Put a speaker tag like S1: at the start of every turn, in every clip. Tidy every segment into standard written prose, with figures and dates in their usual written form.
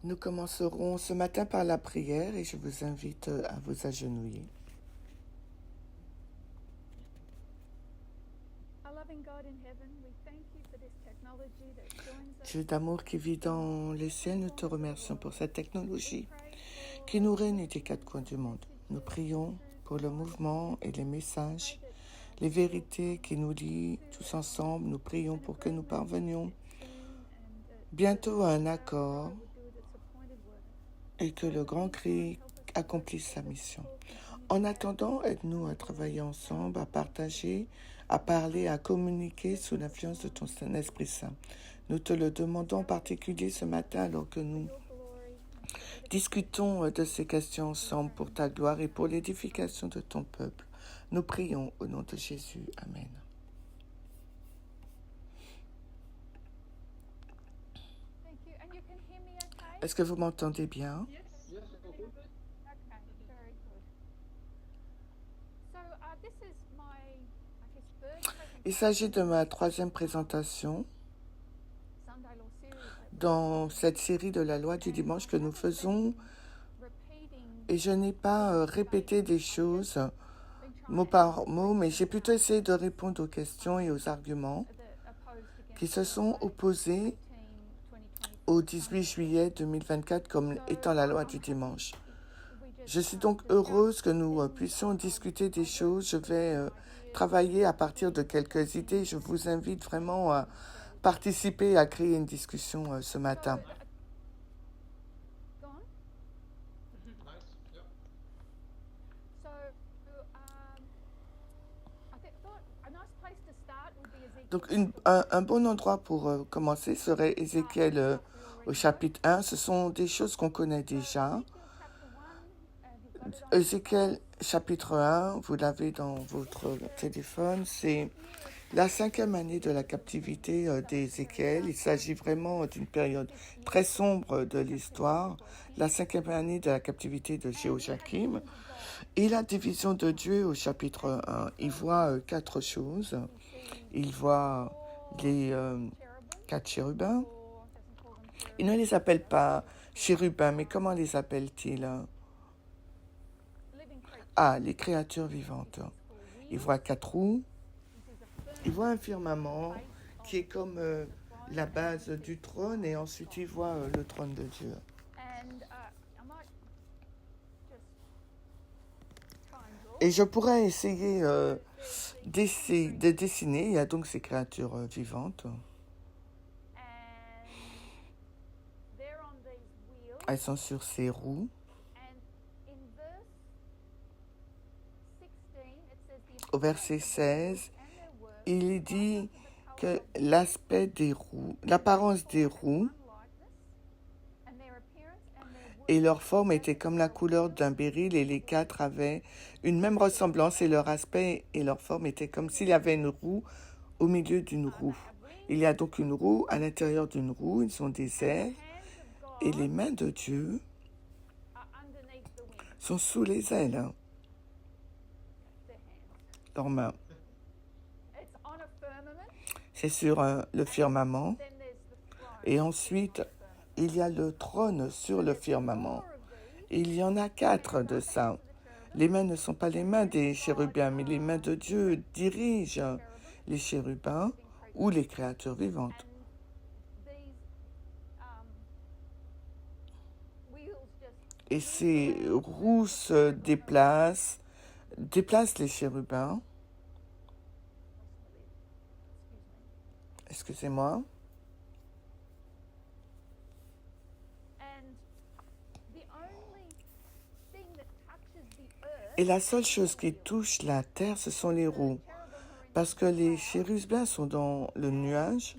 S1: Nous commencerons ce matin par la prière et je vous invite à vous agenouiller. Dieu d'amour qui vit dans les cieux, nous te remercions pour cette technologie qui nous réunit des quatre coins du monde. Nous prions pour le mouvement et les messages, les vérités qui nous lient tous ensemble. Nous prions pour que nous parvenions bientôt à un accord et que le grand cri accomplisse sa mission. En attendant, aide-nous à travailler ensemble, à partager, à parler, à communiquer sous l'influence de ton Saint-Esprit Saint. Nous te le demandons en particulier ce matin alors que nous discutons de ces questions ensemble pour ta gloire et pour l'édification de ton peuple. Nous prions au nom de Jésus. Amen. Est-ce que vous m'entendez bien? Il s'agit de ma troisième présentation dans cette série de la loi du dimanche que nous faisons et je n'ai pas répété des choses mot par mot, mais j'ai plutôt essayé de répondre aux questions et aux arguments qui se sont opposés au 18 juillet 2024 comme étant la loi du dimanche. Je suis donc heureuse que nous puissions discuter des choses. Je vais travailler à partir de quelques idées. Je vous invite vraiment à participer à créer une discussion ce matin. Donc un bon endroit pour commencer serait Ézéchiel au chapitre 1. Ce sont des choses qu'on connaît déjà. Ézéchiel chapitre 1, vous l'avez dans votre téléphone, c'est la 5e année de la captivité d'Ézéchiel. Il s'agit vraiment d'une période très sombre de l'histoire. La 5e année de la captivité de Jéhoiakim. Et la division de Dieu au chapitre 1. Il voit 4 choses. Il voit les 4 chérubins. Il ne les appelle pas chérubins, mais comment les appelle-t-il? Ah, les créatures vivantes. Il voit 4 roues. Il voit un firmament qui est comme la base du trône et ensuite il voit le trône de Dieu. Et je pourrais essayer de dessiner. Il y a donc ces créatures vivantes. Elles sont sur ces roues. Au verset 16, il dit que l'aspect des roues, l'apparence des roues et leur forme était comme la couleur d'un béryl et les 4 avaient une même ressemblance et leur aspect et leur forme étaient comme s'il y avait une roue au milieu d'une roue. Il y a donc une roue à l'intérieur d'une roue, ils sont des ailes et les mains de Dieu sont sous les ailes, leurs mains. C'est sur le firmament et ensuite il y a le trône sur le firmament. Il y en a 4 de ça. Les mains ne sont pas les mains des chérubins, mais les mains de Dieu dirigent les chérubins ou les créatures vivantes. Et ces roues se déplacent les chérubins. Excusez-moi. Et la seule chose qui touche la terre, ce sont les roues. Parce que les chérubins sont dans le nuage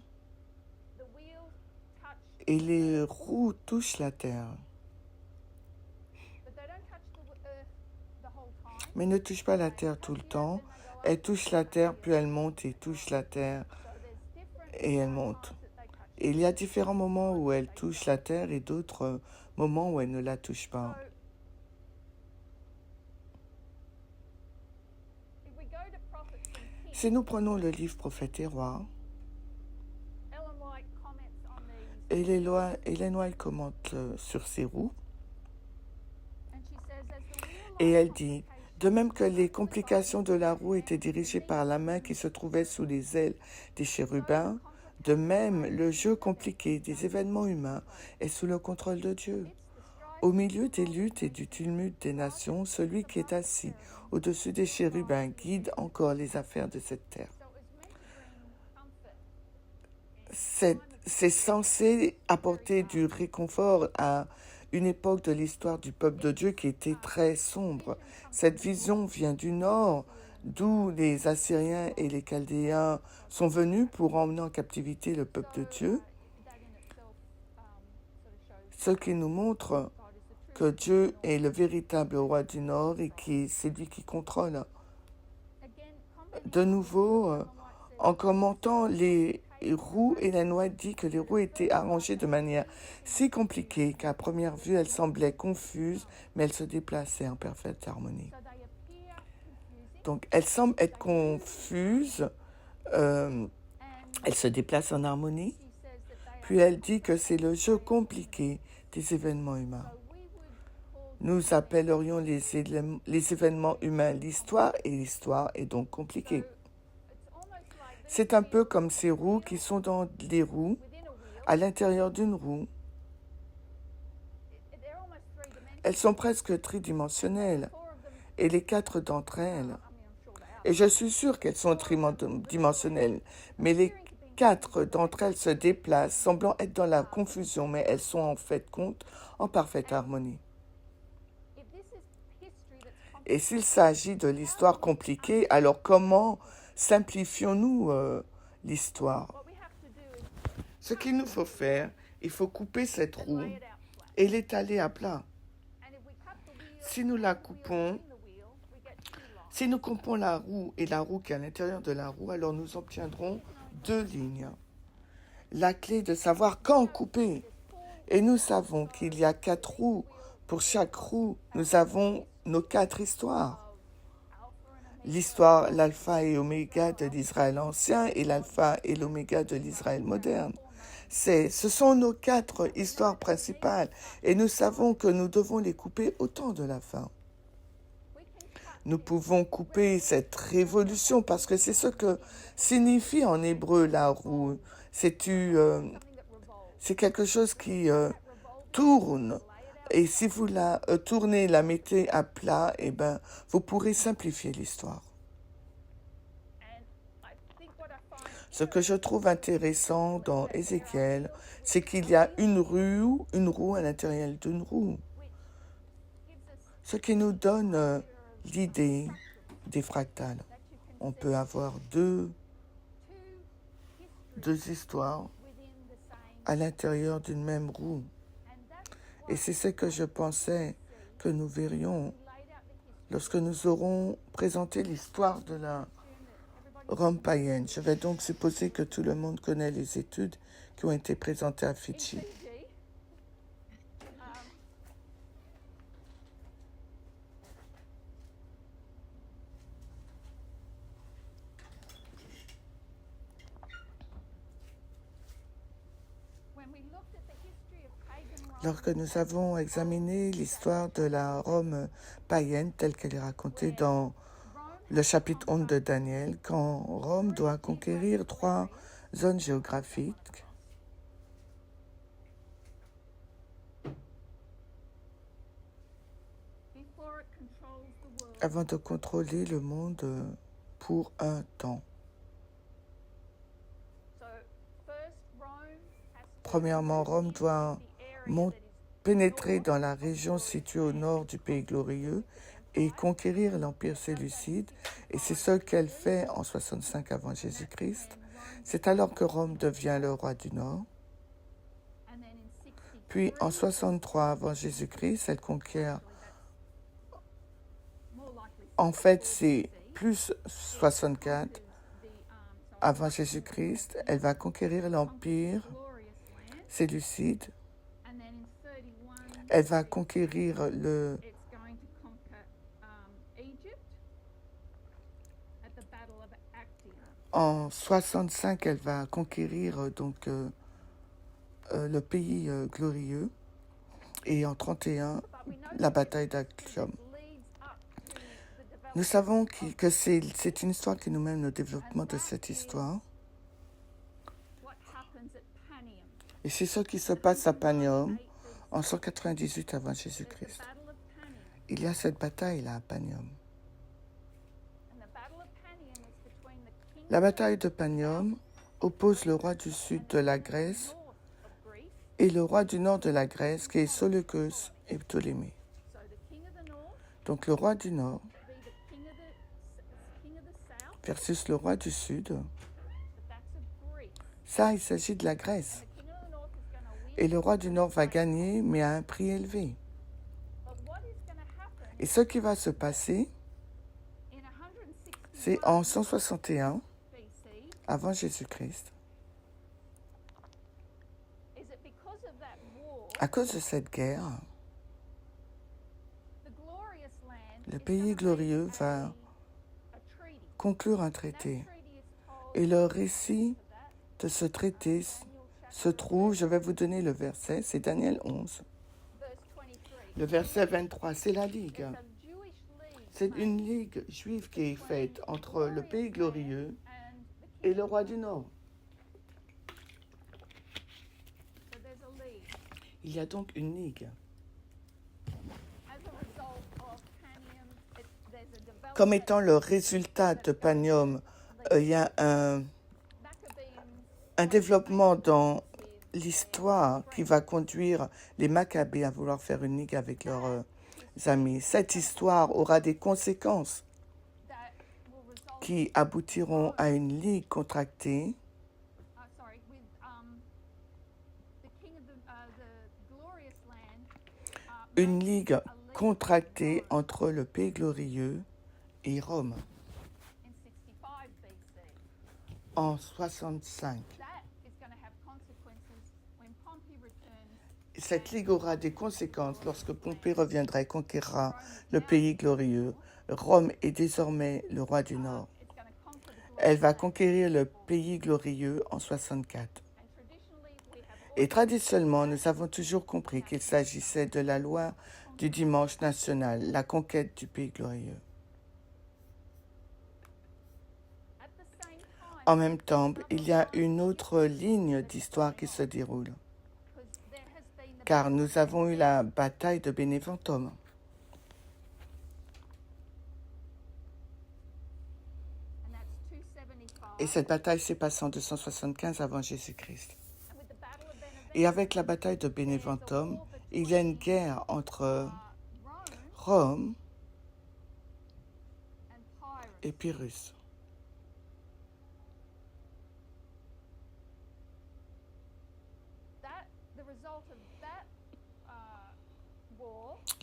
S1: et les roues touchent la terre. Mais ne touchent pas la terre tout le temps. Elles touchent la terre, puis elles montent et touchent la terre et elles montent. Et il y a différents moments où elles touchent la terre et d'autres moments où elles ne la touchent pas. Si nous prenons le livre Prophètes et Rois, Ellen White commente sur ces roues et elle dit, de même que les complications de la roue étaient dirigées par la main qui se trouvait sous les ailes des chérubins, de même le jeu compliqué des événements humains est sous le contrôle de Dieu. Au milieu des luttes et du tumulte des nations, celui qui est assis au-dessus des chérubins guide encore les affaires de cette terre. C'est censé apporter du réconfort à une époque de l'histoire du peuple de Dieu qui était très sombre. Cette vision vient du nord, d'où les Assyriens et les Chaldéens sont venus pour emmener en captivité le peuple de Dieu, ce qui nous montre que Dieu est le véritable roi du Nord et que c'est lui qui contrôle. De nouveau, en commentant les roues, Ellen White dit que les roues étaient arrangées de manière si compliquée qu'à première vue, elles semblaient confuses, mais elles se déplaçaient en parfaite harmonie. Donc, elles semblent être confuses, elles se déplacent en harmonie, puis elle dit que c'est le jeu compliqué des événements humains. Nous appellerions les événements humains l'histoire, et l'histoire est donc compliquée. C'est un peu comme ces roues qui sont dans les roues, à l'intérieur d'une roue. Elles sont presque tridimensionnelles, et les 4 d'entre elles, et je suis sûre qu'elles sont tridimensionnelles, mais les 4 d'entre elles se déplacent, semblant être dans la confusion, mais elles sont en fait compte en parfaite harmonie. Et s'il s'agit de l'histoire compliquée, alors comment simplifions-nous l'histoire? Ce qu'il nous faut faire, il faut couper cette roue et l'étaler à plat. Si nous coupons la roue et la roue qui est à l'intérieur de la roue, alors nous obtiendrons 2 lignes. La clé de savoir quand couper. Et nous savons qu'il y a 4 roues. Pour chaque roue, nous avons nos 4 histoires. L'histoire, l'alpha et oméga de l'Israël ancien et l'alpha et l'oméga de l'Israël moderne. Ce sont nos 4 histoires principales et nous savons que nous devons les couper au temps de la fin. Nous pouvons couper cette révolution parce que c'est ce que signifie en hébreu la roue. C'est quelque chose qui tourne. Et si vous la tournez, la mettez à plat, eh ben, vous pourrez simplifier l'histoire. Ce que je trouve intéressant dans Ézéchiel, c'est qu'il y a une roue à l'intérieur d'une roue. Ce qui nous donne l'idée des fractales. On peut avoir deux histoires à l'intérieur d'une même roue. Et c'est ce que je pensais que nous verrions lorsque nous aurons présenté l'histoire de la Rome païenne. Je vais donc supposer que tout le monde connaît les études qui ont été présentées à Fidji. Lorsque nous avons examiné l'histoire de la Rome païenne telle qu'elle est racontée dans le chapitre 11 de Daniel, quand Rome doit conquérir 3 zones géographiques, avant de contrôler le monde pour un temps. Premièrement, Rome doit pénétrer dans la région située au nord du pays glorieux et conquérir l'Empire séleucide, et c'est ce qu'elle fait en 65 avant Jésus-Christ. C'est alors que Rome devient le roi du Nord. Puis en 63 avant Jésus-Christ, elle conquiert, en fait c'est plus 64 avant Jésus-Christ, elle va conquérir l'Empire séleucide. Elle va conquérir en 65, elle va conquérir donc le pays glorieux, et en 31, la bataille d'Actium. Nous savons que c'est une histoire qui nous mène au développement de cette histoire. Et c'est ce qui se passe à Panium en 198 avant Jésus-Christ. Il y a cette bataille-là à Panium. La bataille de Panium oppose le roi du sud de la Grèce et le roi du nord de la Grèce, qui est Séleucos et Ptolémée. Donc le roi du nord versus le roi du sud, ça, il s'agit de la Grèce. Et le roi du nord va gagner, mais à un prix élevé. Et ce qui va se passer, c'est en 161, avant Jésus-Christ. À cause de cette guerre, le pays glorieux va conclure un traité. Et le récit de ce traité se trouve, je vais vous donner le verset, c'est Daniel 11. Le verset 23, c'est la ligue. C'est une ligue juive qui est faite entre le pays glorieux et le roi du Nord. Il y a donc une ligue. Comme étant le résultat de Panium, il y a un développement dans l'histoire qui va conduire les Maccabées à vouloir faire une ligue avec leurs amis. Cette histoire aura des conséquences qui aboutiront à une ligue contractée entre le pays glorieux et Rome en 65. Cette ligue aura des conséquences lorsque Pompée reviendra et conquérera le pays glorieux. Rome est désormais le roi du Nord. Elle va conquérir le pays glorieux en 64. Et traditionnellement, nous avons toujours compris qu'il s'agissait de la loi du dimanche national, la conquête du pays glorieux. En même temps, il y a une autre ligne d'histoire qui se déroule, car nous avons eu la bataille de Bénéventum. Et cette bataille s'est passée en 275 avant Jésus-Christ. Et avec la bataille de Bénéventum, il y a une guerre entre Rome et Pyrrhus.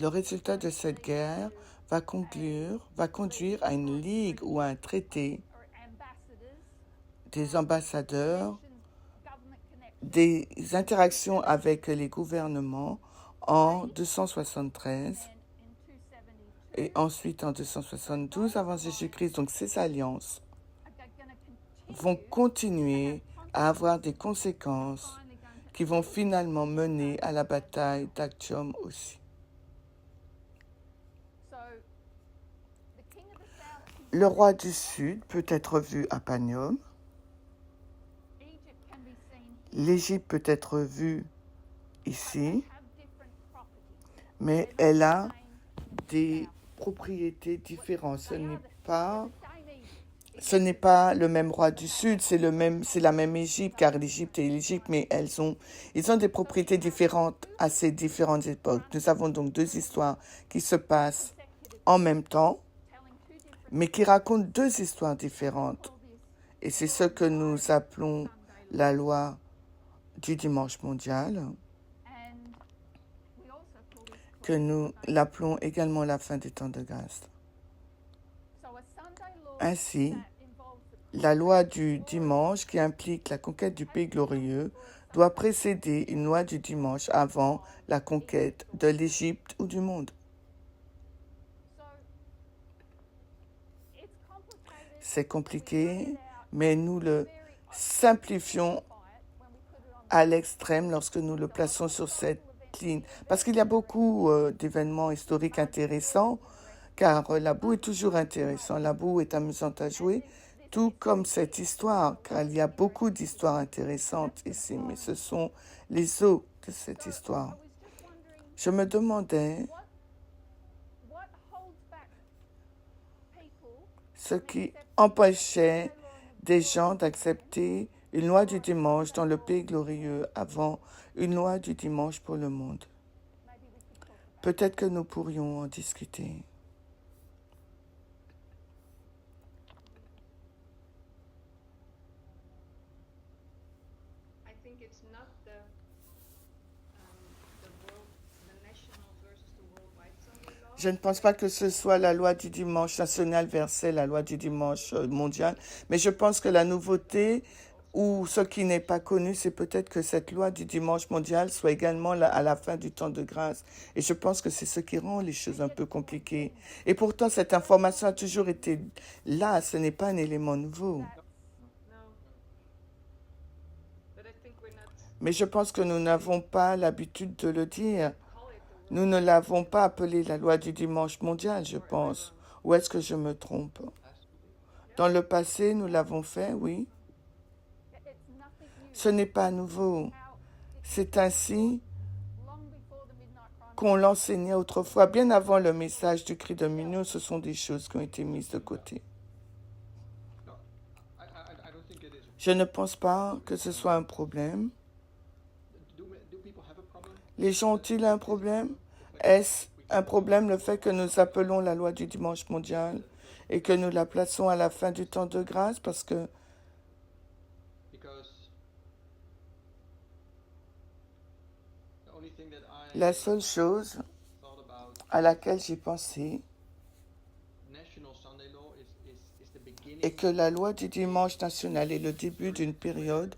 S1: Le résultat de cette guerre va conduire à une ligue ou à un traité des ambassadeurs, des interactions avec les gouvernements en 273 et ensuite en 272 avant Jésus-Christ. Donc ces alliances vont continuer à avoir des conséquences qui vont finalement mener à la bataille d'Actium aussi. Le roi du Sud peut être vu à Panium. L'Égypte peut être vue ici, mais elle a des propriétés différentes. Ce n'est pas le même roi du Sud, c'est la même Égypte, car l'Égypte est l'Égypte, mais ils ont des propriétés différentes à ces différentes époques. Nous avons donc deux histoires qui se passent en même temps, mais qui racontent deux histoires différentes. Et c'est ce que nous appelons la loi du dimanche mondial, que nous l'appelons également la fin des temps de grâce. Ainsi, la loi du dimanche, qui implique la conquête du pays glorieux, doit précéder une loi du dimanche avant la conquête de l'Égypte ou du monde. C'est compliqué, mais nous le simplifions à l'extrême lorsque nous le plaçons sur cette ligne. Parce qu'il y a beaucoup d'événements historiques intéressants, car la boue est toujours intéressante. La boue est amusante à jouer, tout comme cette histoire, car il y a beaucoup d'histoires intéressantes ici, mais ce sont les os de cette histoire. Je me demandais ce qui empêchait des gens d'accepter une loi du dimanche dans le pays glorieux avant une loi du dimanche pour le monde. Peut-être que nous pourrions en discuter. Je ne pense pas que ce soit la loi du dimanche national versus la loi du dimanche mondial, mais je pense que la nouveauté ou ce qui n'est pas connu, c'est peut-être que cette loi du dimanche mondial soit également à la fin du temps de grâce. Et je pense que c'est ce qui rend les choses un peu compliquées. Et pourtant, cette information a toujours été là, ce n'est pas un élément nouveau. Mais je pense que nous n'avons pas l'habitude de le dire. Nous ne l'avons pas appelé la loi du dimanche mondial, je pense. Ou est-ce que je me trompe? Dans le passé, nous l'avons fait, oui. Ce n'est pas nouveau. C'est ainsi qu'on l'enseignait autrefois. Bien avant le message du cri de minuit, ce sont des choses qui ont été mises de côté. Je ne pense pas que ce soit un problème. Les gens ont-ils un problème? Est-ce un problème le fait que nous appelons la loi du dimanche mondial et que nous la plaçons à la fin du temps de grâce? Parce que la seule chose à laquelle j'ai pensé est que la loi du dimanche national est le début d'une période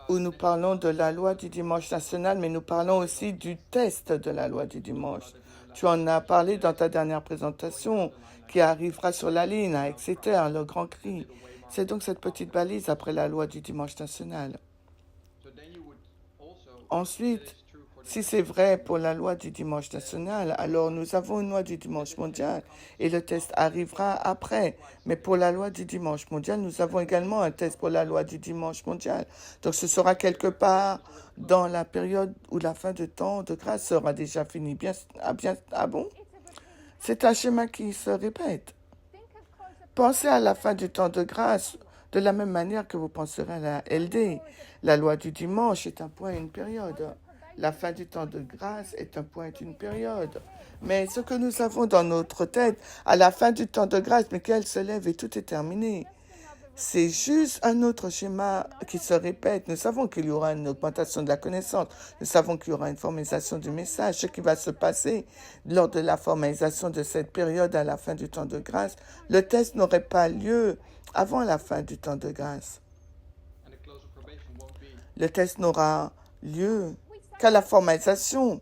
S1: où nous parlons de la loi du dimanche national, mais nous parlons aussi du test de la loi du dimanche. Tu en as parlé dans ta dernière présentation, qui arrivera sur la ligne à Exeter, le grand cri. C'est donc cette petite balise après la loi du dimanche national. Ensuite, si c'est vrai pour la loi du dimanche national, alors nous avons une loi du dimanche mondial et le test arrivera après. Mais pour la loi du dimanche mondial, nous avons également un test pour la loi du dimanche mondial. Donc ce sera quelque part dans la période où la fin de temps de grâce sera déjà finie. Ah bon? C'est un schéma qui se répète. Pensez à la fin du temps de grâce de la même manière que vous penserez à la LD. La loi du dimanche est un point et une période. La fin du temps de grâce est un point et une période. Mais ce que nous avons dans notre tête, à la fin du temps de grâce, Michael se lève et tout est terminé. C'est juste un autre schéma qui se répète. Nous savons qu'il y aura une augmentation de la connaissance. Nous savons qu'il y aura une formalisation du message. Ce qui va se passer lors de la formalisation de cette période à la fin du temps de grâce, le test n'aurait pas lieu avant la fin du temps de grâce. Le test n'aura lieu qu'à la formalisation.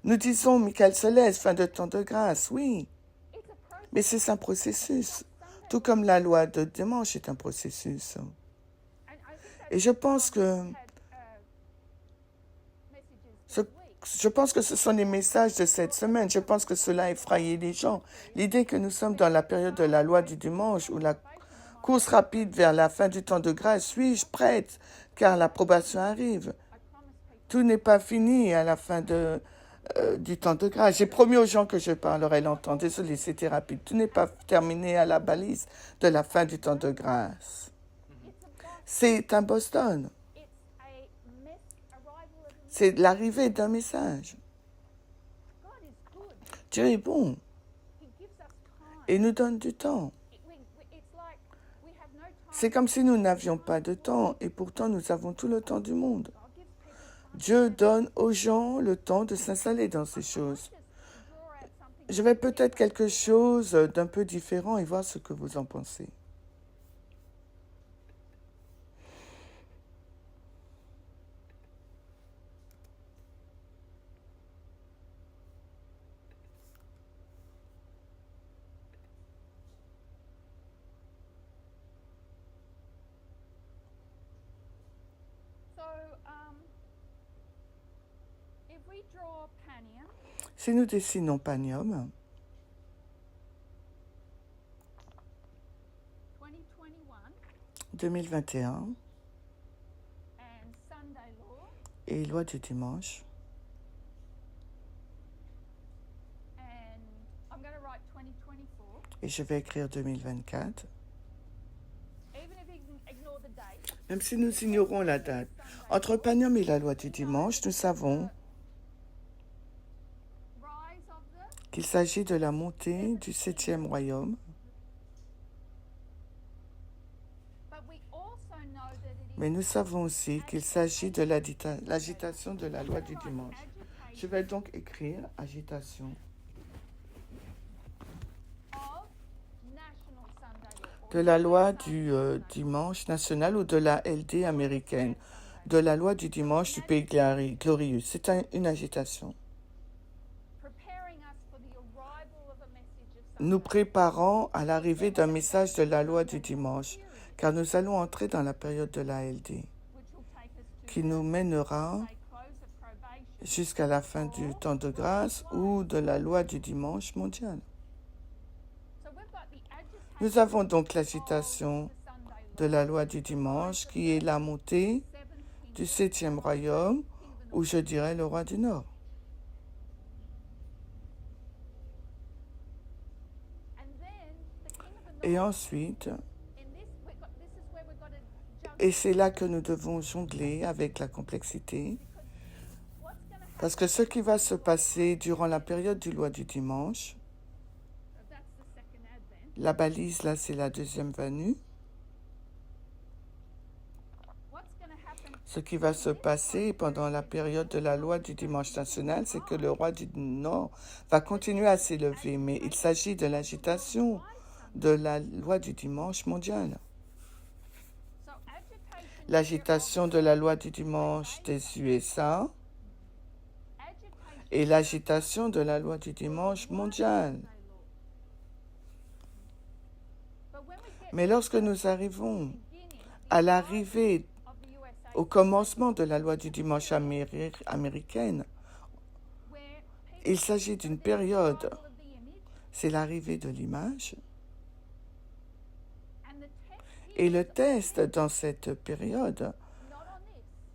S1: Nous disons, Michael se laisse, fin de temps de grâce, oui. Mais c'est un processus. Tout comme la loi de dimanche est un processus. Et je pense que ce sont les messages de cette semaine. Je pense que cela a effrayé les gens. L'idée que nous sommes dans la période de la loi du dimanche ou la course rapide vers la fin du temps de grâce. Suis-je prête? Car l'approbation arrive. Tout n'est pas fini à la fin du temps de grâce. J'ai promis aux gens que je parlerai longtemps. Désolé, c'était rapide. Tout n'est pas terminé à la balise de la fin du temps de grâce. C'est un Boston. C'est l'arrivée d'un message. Dieu est bon. Et nous donne du temps. C'est comme si nous n'avions pas de temps et pourtant nous avons tout le temps du monde. Dieu donne aux gens le temps de s'installer dans ces choses. Je vais peut-être quelque chose d'un peu différent et voir ce que vous en pensez. Si nous dessinons Panium, 2021 et loi du dimanche, et je vais écrire 2024, même si nous ignorons la date. Entre Panium et la loi du dimanche, nous savons qu'il s'agit de la montée du 7e royaume, mais nous savons aussi qu'il s'agit de l'agitation de la loi du dimanche. Je vais donc écrire agitation de la loi du dimanche national ou de la LD américaine, de la loi du dimanche du pays glorieux. C'est une agitation. Nous préparons à l'arrivée d'un message de la loi du dimanche, car nous allons entrer dans la période de la LD, qui nous mènera jusqu'à la fin du temps de grâce ou de la loi du dimanche mondial. Nous avons donc l'agitation de la loi du dimanche, qui est la montée du 7e royaume, ou je dirais le roi du Nord. Et ensuite, et c'est là que nous devons jongler avec la complexité, parce que ce qui va se passer durant la période du loi du dimanche, la balise là c'est la deuxième venue, ce qui va se passer pendant la période de la loi du dimanche national, c'est que le roi du Nord va continuer à s'élever, mais il s'agit de l'agitation de la loi du dimanche mondial. L'agitation de la loi du dimanche des USA et l'agitation de la loi du dimanche mondial. Mais lorsque nous arrivons à l'arrivée, au commencement de la loi du dimanche américaine, il s'agit d'une période, c'est l'arrivée de l'image. Et le test dans cette période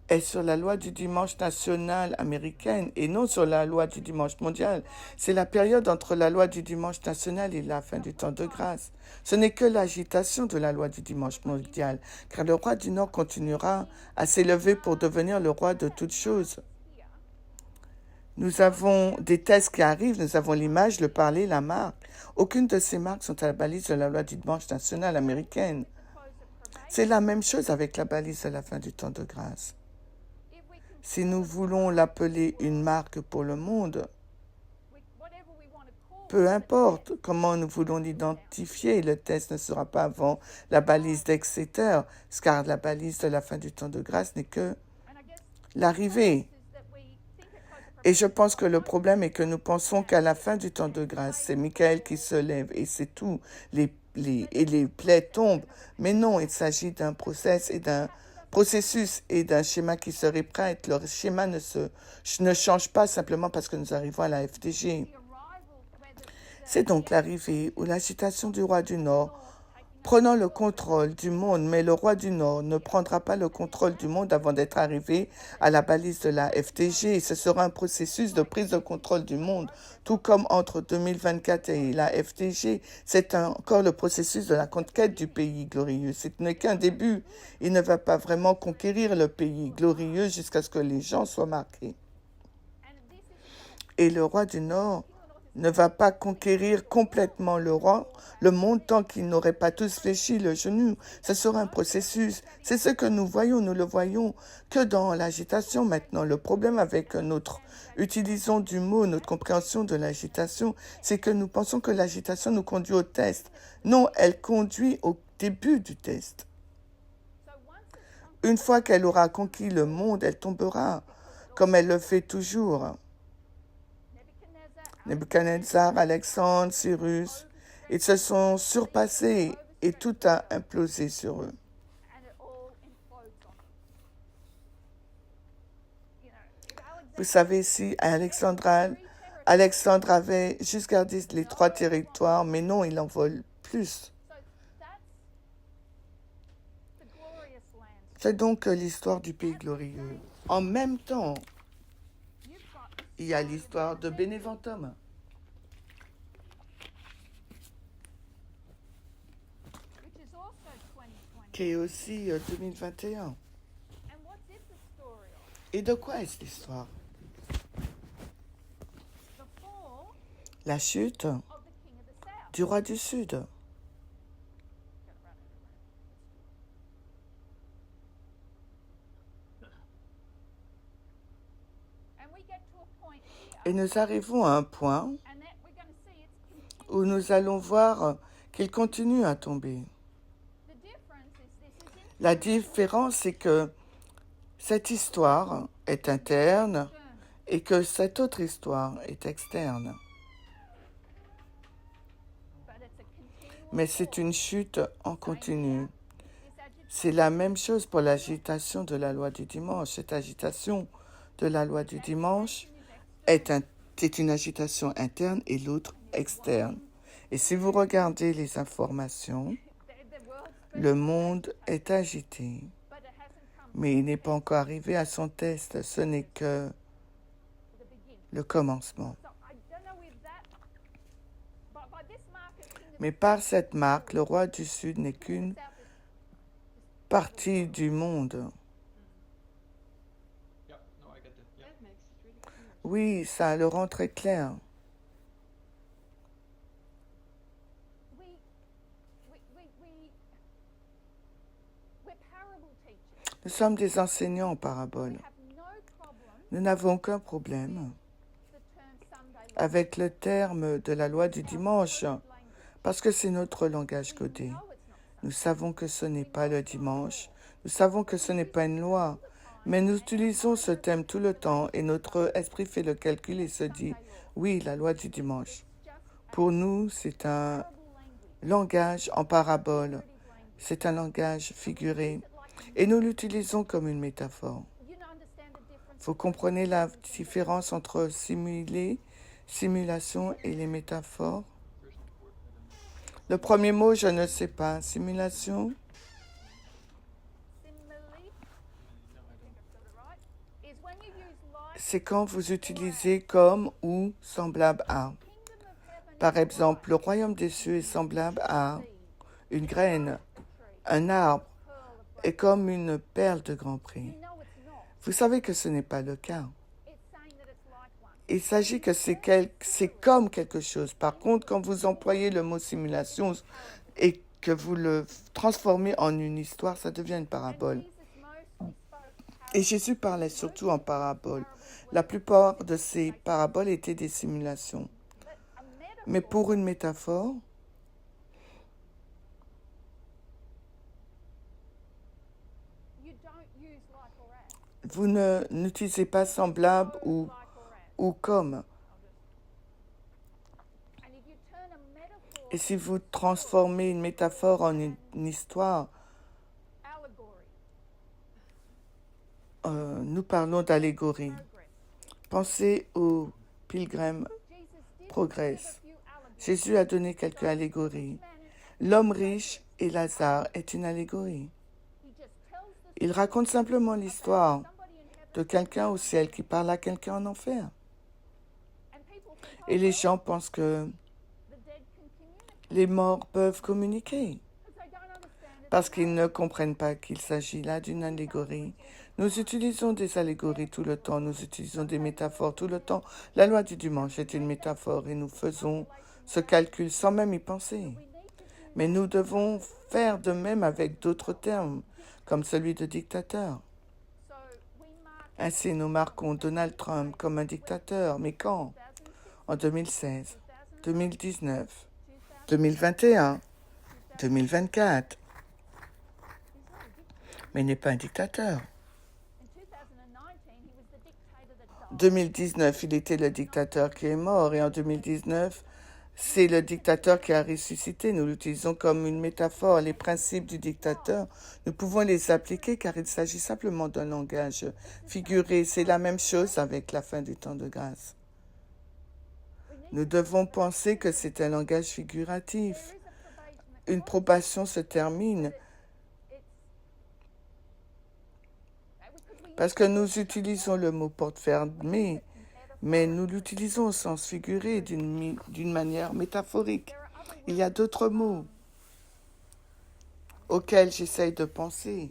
S1: est sur la loi du dimanche national américaine et non sur la loi du dimanche mondial. C'est la période entre la loi du dimanche national et la fin du temps de grâce. Ce n'est que l'agitation de la loi du dimanche mondial, car le roi du Nord continuera à s'élever pour devenir le roi de toutes choses. Nous avons des tests qui arrivent, nous avons l'image, le parler, la marque. Aucune de ces marques sont à la balise de la loi du dimanche national américaine. C'est la même chose avec la balise de la fin du temps de grâce. Si nous voulons l'appeler une marque pour le monde, peu importe comment nous voulons l'identifier, le test ne sera pas avant la balise d'Exeter, car la balise de la fin du temps de grâce n'est que l'arrivée. Et je pense que le problème est que nous pensons qu'à la fin du temps de grâce, c'est Michael qui se lève et c'est tout, et les plaies tombent. Mais non, il s'agit d'un processus et d'un schéma qui se répète. Le schéma ne change pas simplement parce que nous arrivons à la FDG. C'est donc l'arrivée ou l'agitation du roi du Nord prenant le contrôle du monde, mais le roi du Nord ne prendra pas le contrôle du monde avant d'être arrivé à la balise de la FDG. Ce sera un processus de prise de contrôle du monde, tout comme entre 2024 et la FDG. C'est encore le processus de la conquête du pays glorieux. Ce n'est qu'un début. Il ne va pas vraiment conquérir le pays glorieux jusqu'à ce que les gens soient marqués. Et le roi du Nord ne va pas conquérir complètement le monde tant qu'ils n'auraient pas tous fléchi le genou. Ce sera un processus. C'est ce que nous voyons. Nous le voyons que dans l'agitation maintenant. Le problème avec notre utilisation du mot, notre compréhension de l'agitation, c'est que nous pensons que l'agitation nous conduit au test. Non, elle conduit au début du test. Une fois qu'elle aura conquis le monde, elle tombera, comme elle le fait toujours. Nebuchadnezzar, Alexandre, Cyrus, ils se sont surpassés et tout a implosé sur eux. Vous savez, si Alexandre avait juste gardé les 3 territoires, mais non, il en vole plus. C'est donc l'histoire du pays glorieux. En même temps, il y a l'histoire de Beneventum, qui est aussi 2021. Et de quoi est-ce l'histoire? La chute du roi du Sud. Et nous arrivons à un point où nous allons voir qu'il continue à tomber. La différence, c'est que cette histoire est interne et que cette autre histoire est externe. Mais c'est une chute en continu. C'est la même chose pour l'agitation de la loi du dimanche. Cette agitation de la loi du dimanche c'est une agitation interne et l'autre externe. Et si vous regardez les informations, le monde est agité, mais il n'est pas encore arrivé à son test. Ce n'est que le commencement. Mais par cette marque, le roi du Sud n'est qu'une partie du monde. Oui, ça le rend très clair. Nous sommes des enseignants en parabole. Nous n'avons aucun problème avec le terme de la loi du dimanche, parce que c'est notre langage codé. Nous savons que ce n'est pas le dimanche, nous savons que ce n'est pas une loi, mais nous utilisons ce thème tout le temps et notre esprit fait le calcul et se dit, oui, la loi du dimanche. Pour nous, c'est un langage en parabole, c'est un langage figuré et nous l'utilisons comme une métaphore. Vous comprenez la différence entre simulation et les métaphores? Le premier mot, je ne sais pas. Simulation? C'est quand vous utilisez comme ou semblable à. Par exemple, le royaume des cieux est semblable à une graine, un arbre, et comme une perle de grand prix. Vous savez que ce n'est pas le cas. Il s'agit que c'est comme quelque chose. Par contre, quand vous employez le mot simulation et que vous le transformez en une histoire, ça devient une parabole. Et Jésus parlait surtout en parabole. La plupart de ces paraboles étaient des simulations. Mais pour une métaphore, vous n'utilisez pas semblable ou comme. Et si vous transformez une métaphore en une histoire, nous parlons d'allégorie. Pensez au Pilgrim Progress. Jésus a donné quelques allégories. L'homme riche et Lazare est une allégorie. Il raconte simplement l'histoire de quelqu'un au ciel qui parle à quelqu'un en enfer. Et les gens pensent que les morts peuvent communiquer parce qu'ils ne comprennent pas qu'il s'agit là d'une allégorie. Nous utilisons des allégories tout le temps, nous utilisons des métaphores tout le temps. La loi du dimanche est une métaphore et nous faisons ce calcul sans même y penser. Mais nous devons faire de même avec d'autres termes, comme celui de dictateur. Ainsi, nous marquons Donald Trump comme un dictateur. Mais quand? En 2016, 2019, 2021, 2024. Mais il n'est pas un dictateur. 2019, il était le dictateur qui est mort. Et en 2019, C'est le dictateur qui a ressuscité. Nous l'utilisons comme une métaphore. Les principes du dictateur, nous pouvons les appliquer car il s'agit simplement d'un langage figuré. C'est la même chose avec la fin du temps de grâce. Nous devons penser que c'est un langage figuratif. Une probation se termine parce que nous utilisons le mot porte fermée, mais nous l'utilisons au sens figuré d'une manière métaphorique. Il y a d'autres mots auxquels j'essaye de penser,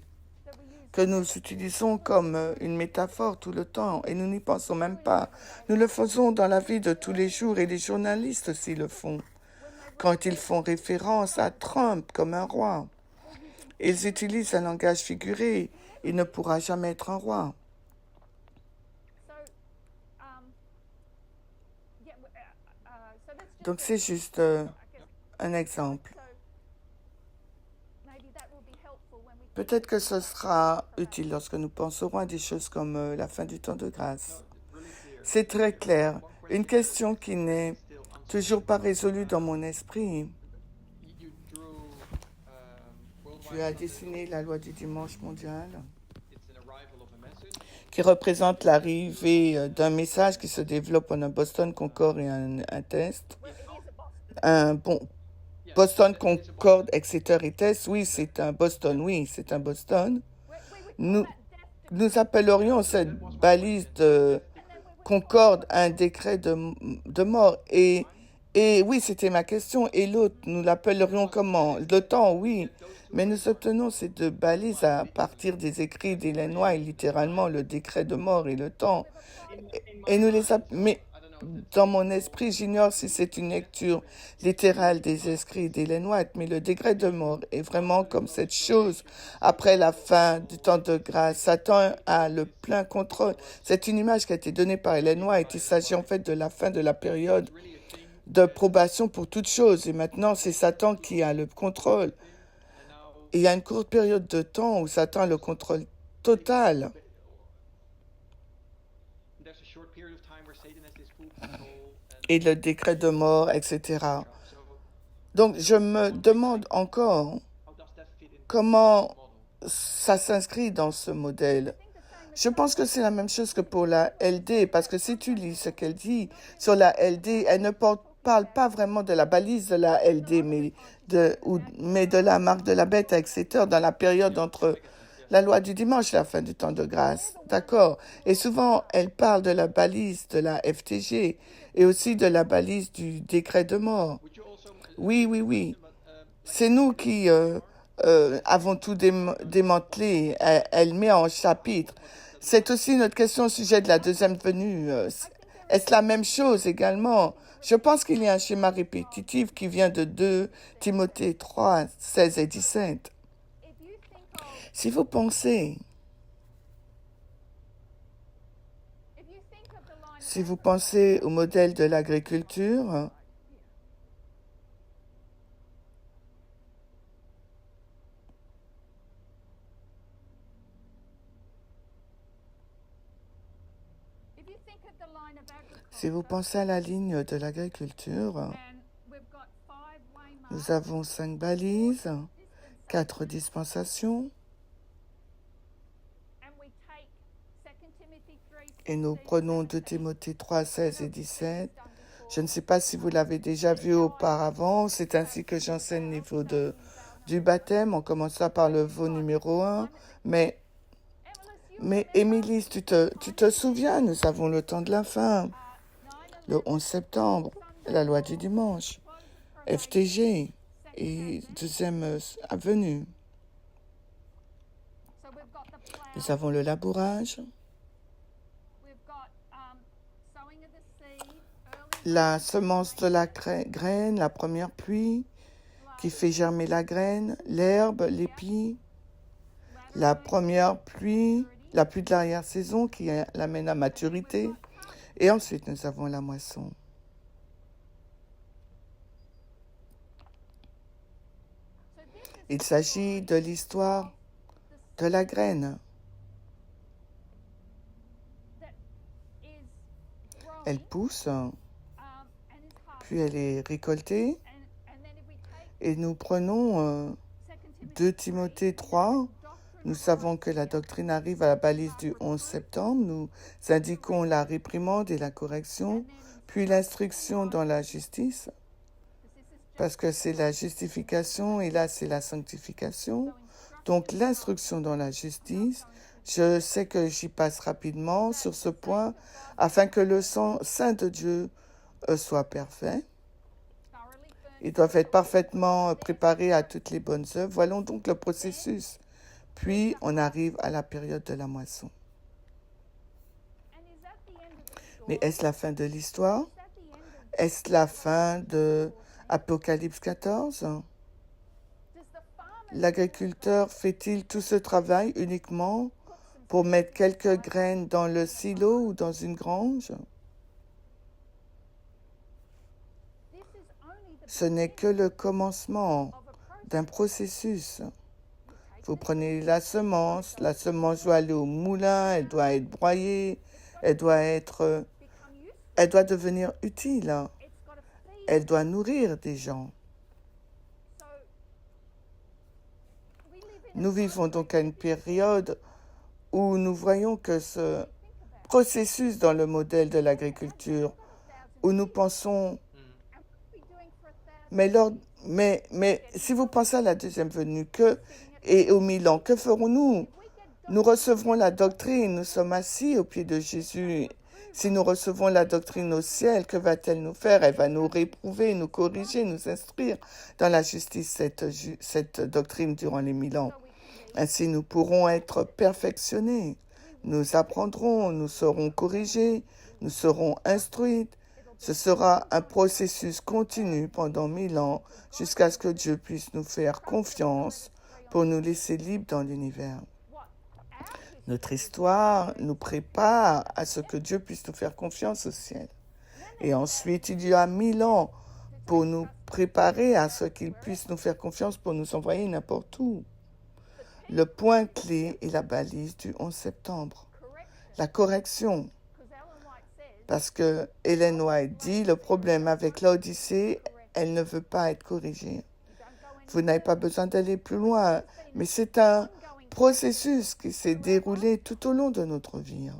S1: que nous utilisons comme une métaphore tout le temps, et nous n'y pensons même pas. Nous le faisons dans la vie de tous les jours, et les journalistes aussi le font. Quand ils font référence à Trump comme un roi, ils utilisent un langage figuré. Il ne pourra jamais être un roi. Donc c'est juste un exemple. Peut-être que ce sera utile lorsque nous penserons à des choses comme la fin du temps de grâce. C'est très clair. Une question qui n'est toujours pas résolue dans mon esprit. Tu as dessiné la loi du dimanche mondial qui représente l'arrivée d'un message qui se développe en un Boston Concorde et un test. Boston Concorde, Exeter et test, oui, c'est un Boston. Nous appellerions cette balise de Concorde un décret de mort. Et oui, c'était ma question. Et l'autre, nous l'appellerions comment? Le temps, oui. Mais nous obtenons ces deux balises à partir des écrits d'Ellen White, littéralement le décret de mort et le temps. Et nous les mais dans mon esprit, j'ignore si c'est une lecture littérale des écrits d'Ellen White, mais le décret de mort est vraiment comme cette chose. Après la fin du temps de grâce, Satan a le plein contrôle. C'est une image qui a été donnée par Ellen White. Il s'agit en fait de la fin de la période de probation pour toute chose. Et maintenant, c'est Satan qui a le contrôle. Et il y a une courte période de temps où Satan a le contrôle total. Et le décret de mort, etc. Donc, je me demande encore comment ça s'inscrit dans ce modèle. Je pense que c'est la même chose que pour la LD, parce que si tu lis ce qu'elle dit sur la LD, elle ne parle pas vraiment de la balise de la LD, mais de la marque de la bête, etc., dans la période entre la loi du dimanche et la fin du temps de grâce. D'accord. Et souvent, elle parle de la balise de la FTG et aussi de la balise du décret de mort. Oui. C'est nous qui avons tout démantelé. Elle met en chapitre. C'est aussi notre question au sujet de la deuxième venue. Est-ce la même chose également? Je pense qu'il y a un schéma répétitif qui vient de 2 Timothée 3, 16 et 17. Si vous pensez au modèle de l'agriculture, si vous pensez à la ligne de l'agriculture, nous avons 5 balises, 4 dispensations, et nous prenons 2 Timothée 3, 16 et 17. Je ne sais pas si vous l'avez déjà vu auparavant, c'est ainsi que j'enseigne le niveau du baptême, en commençant par le veau numéro 1, mais Émilie, tu te souviens, nous avons le temps de la fin, le 11 septembre, la loi du dimanche, FTG et deuxième avenue. Nous avons le labourage, la semence de la graine, la première pluie qui fait germer la graine, l'herbe, l'épi, la première pluie, la pluie de l'arrière-saison qui l'amène à maturité, et ensuite nous avons la moisson. Il s'agit de l'histoire de la graine. Elle pousse, puis elle est récoltée. Et nous prenons 2 Timothée 3. Nous savons que la doctrine arrive à la balise du 11 septembre. Nous indiquons la réprimande et la correction, puis l'instruction dans la justice, parce que c'est la justification et là c'est la sanctification. Donc l'instruction dans la justice, je sais que j'y passe rapidement sur ce point, afin que le saint de Dieu soit parfait. Ils doivent être parfaitement préparés à toutes les bonnes œuvres. Voyons donc le processus. Puis on arrive à la période de la moisson. Mais est-ce la fin de l'histoire? Est-ce la fin de Apocalypse 14? L'agriculteur fait-il tout ce travail uniquement pour mettre quelques graines dans le silo ou dans une grange? Ce n'est que le commencement d'un processus. Vous prenez la semence doit aller au moulin, elle doit être broyée, elle doit devenir utile, elle doit nourrir des gens. Nous vivons donc à une période où nous voyons que ce processus dans le modèle de l'agriculture, où nous pensons, mais si vous pensez à la deuxième venue, et au Milan, que ferons-nous? Nous recevrons la doctrine, nous sommes assis au pied de Jésus. Si nous recevons la doctrine au ciel, que va-t-elle nous faire? Elle va nous réprouver, nous corriger, nous instruire dans la justice, cette doctrine durant les 1000 ans. Ainsi, nous pourrons être perfectionnés. Nous apprendrons, nous serons corrigés, nous serons instruits. Ce sera un processus continu pendant 1000 ans jusqu'à ce que Dieu puisse nous faire confiance pour nous laisser libres dans l'univers. Notre histoire nous prépare à ce que Dieu puisse nous faire confiance au ciel. Et ensuite, il y a 1000 ans pour nous préparer à ce qu'il puisse nous faire confiance pour nous envoyer n'importe où. Le point clé est la balise du 11 septembre. La correction. Parce que Ellen White dit, le problème avec l'Odyssée, elle ne veut pas être corrigée. Vous n'avez pas besoin d'aller plus loin, mais c'est un processus qui s'est déroulé tout au long de notre vie.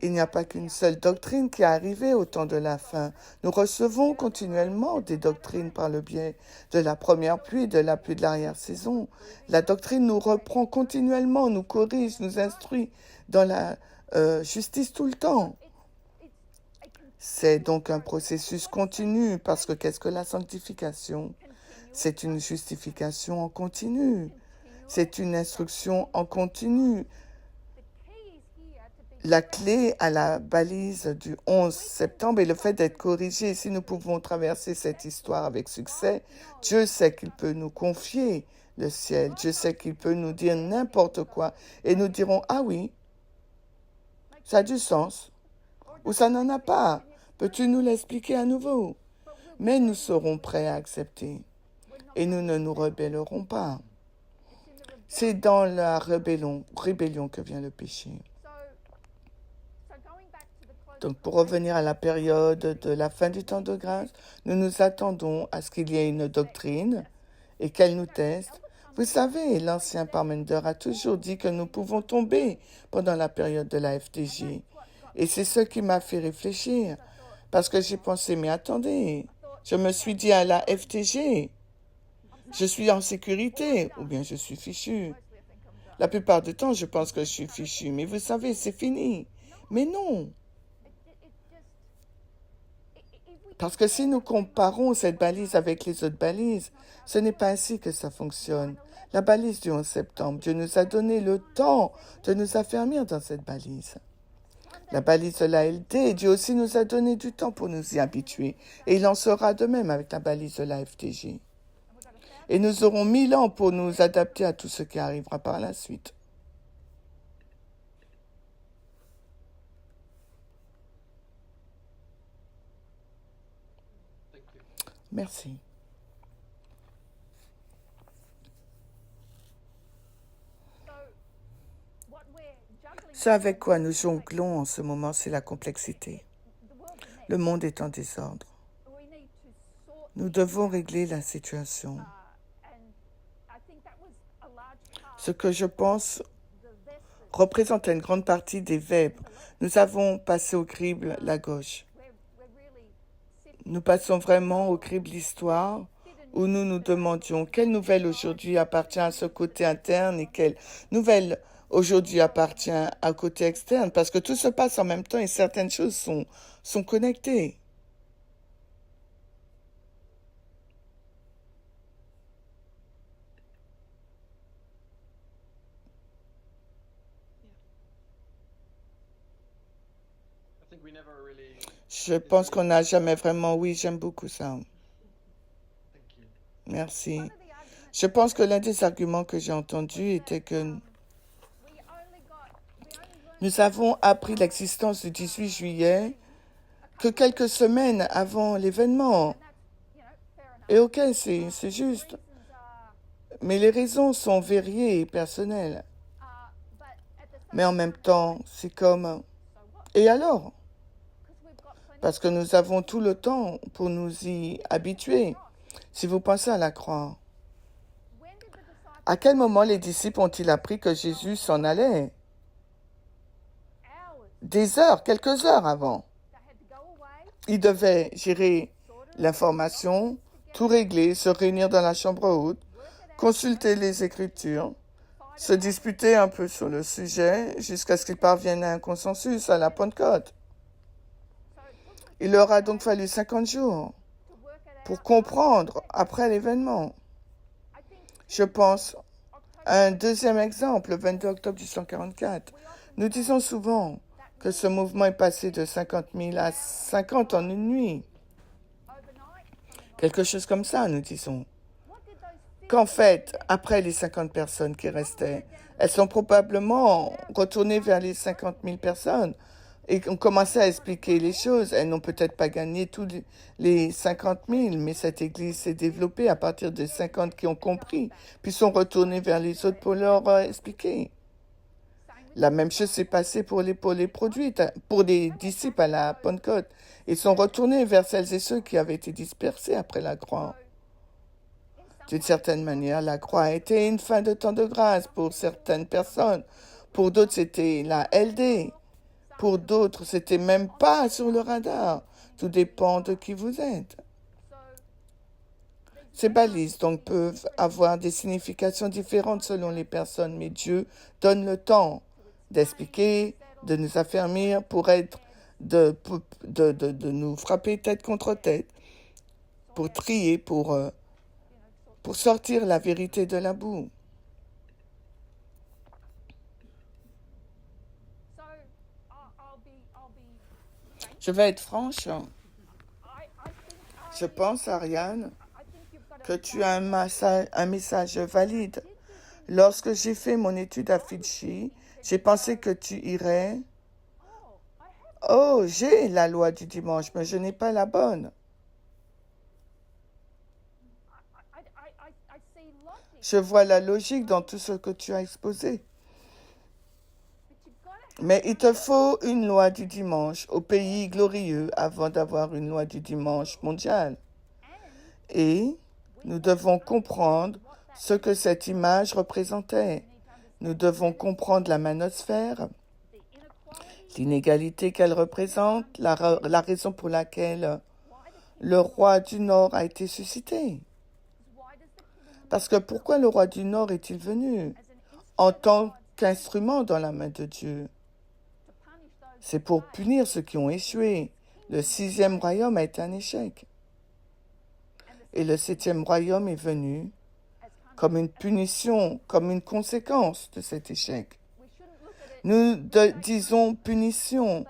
S1: Il n'y a pas qu'une seule doctrine qui est arrivée au temps de la fin. Nous recevons continuellement des doctrines par le biais de la première pluie, de la pluie de l'arrière-saison. La doctrine nous reprend continuellement, nous corrige, nous instruit dans la justice tout le temps. C'est donc un processus continu, parce que qu'est-ce que la sanctification? C'est une justification en continu. C'est une instruction en continu. La clé à la balise du 11 septembre est le fait d'être corrigé. Si nous pouvons traverser cette histoire avec succès, Dieu sait qu'il peut nous confier le ciel. Dieu sait qu'il peut nous dire n'importe quoi. Et nous dirons, ah oui, ça a du sens. Ou ça n'en a pas. Peux-tu nous l'expliquer à nouveau? Mais nous serons prêts à accepter. Et nous ne nous rebellerons pas. C'est dans la rébellion que vient le péché. Donc, pour revenir à la période de la fin du temps de grâce, nous nous attendons à ce qu'il y ait une doctrine et qu'elle nous teste. Vous savez, l'ancien Parmenter a toujours dit que nous pouvons tomber pendant la période de la FTJ. Et c'est ce qui m'a fait réfléchir. Parce que j'ai pensé, mais attendez, je me suis dit à la FTG, je suis en sécurité, ou bien je suis fichu. La plupart du temps, je pense que je suis fichu, mais vous savez, c'est fini. Mais non. Parce que si nous comparons cette balise avec les autres balises, ce n'est pas ainsi que ça fonctionne. La balise du 11 septembre, Dieu nous a donné le temps de nous affermir dans cette balise. La balise de la LD, Dieu aussi nous a donné du temps pour nous y habituer. Et il en sera de même avec la balise de la FTJ. Et nous aurons 1000 ans pour nous adapter à tout ce qui arrivera par la suite. Merci. Ce avec quoi nous jonglons en ce moment, c'est la complexité. Le monde est en désordre. Nous devons régler la situation. Ce que je pense représente une grande partie des vêpres. Nous avons passé au crible la gauche. Nous passons vraiment au crible l'histoire où nous nous demandions quelle nouvelle aujourd'hui appartient à ce côté interne et quelle nouvelle aujourd'hui appartient à côté externe, parce que tout se passe en même temps et certaines choses sont connectées. Je pense qu'on n'a jamais vraiment... Oui, j'aime beaucoup ça. Merci. Je pense que l'un des arguments que j'ai entendus était que nous avons appris l'existence du 18 juillet que quelques semaines avant l'événement. Et ok, c'est juste. Mais les raisons sont variées et personnelles. Mais en même temps, c'est comme... Et alors? Parce que nous avons tout le temps pour nous y habituer. Si vous pensez à la croix, à quel moment les disciples ont-ils appris que Jésus s'en allait? Des heures, quelques heures avant. Ils devaient gérer l'information, tout régler, se réunir dans la chambre haute, consulter les Écritures, se disputer un peu sur le sujet jusqu'à ce qu'ils parviennent à un consensus à la Pentecôte. Il leur a donc fallu 50 jours pour comprendre après l'événement. Je pense à un deuxième exemple, le 22 octobre 1844. Nous disons souvent que ce mouvement est passé de 50 000 à 50 en une nuit. Quelque chose comme ça, nous disons. Qu'en fait, après les 50 personnes qui restaient, elles sont probablement retournées vers les 50 000 personnes et ont commencé à expliquer les choses. Elles n'ont peut-être pas gagné tous les 50 000, mais cette église s'est développée à partir de 50 qui ont compris, puis sont retournés vers les autres pour leur expliquer. La même chose s'est passée pour les produits, pour les disciples à la Pentecôte. Ils sont retournés vers celles et ceux qui avaient été dispersés après la croix. D'une certaine manière, la croix a été une fin de temps de grâce pour certaines personnes. Pour d'autres, c'était la LD. Pour d'autres, c'était même pas sur le radar. Tout dépend de qui vous êtes. Ces balises, donc, peuvent avoir des significations différentes selon les personnes, mais Dieu donne le temps d'expliquer, de nous affermir pour être, de nous frapper tête contre tête, pour trier, pour sortir la vérité de la boue. Je vais être franche. Je pense, Ariane, que tu as un message valide. Lorsque j'ai fait mon étude à Fidji, j'ai pensé que tu irais. Oh, j'ai la loi du dimanche, mais je n'ai pas la bonne. Je vois la logique dans tout ce que tu as exposé. Mais il te faut une loi du dimanche au pays glorieux avant d'avoir une loi du dimanche mondial. Et nous devons comprendre ce que cette image représentait. Nous devons comprendre la manosphère, l'inégalité qu'elle représente, la raison pour laquelle le roi du Nord a été suscité. Parce que pourquoi le roi du Nord est-il venu? En tant qu'instrument dans la main de Dieu. C'est pour punir ceux qui ont échoué. Le 6e royaume a été un échec. Et le 7e royaume est venu comme une punition, comme une conséquence de cet échec. Nous disons punition,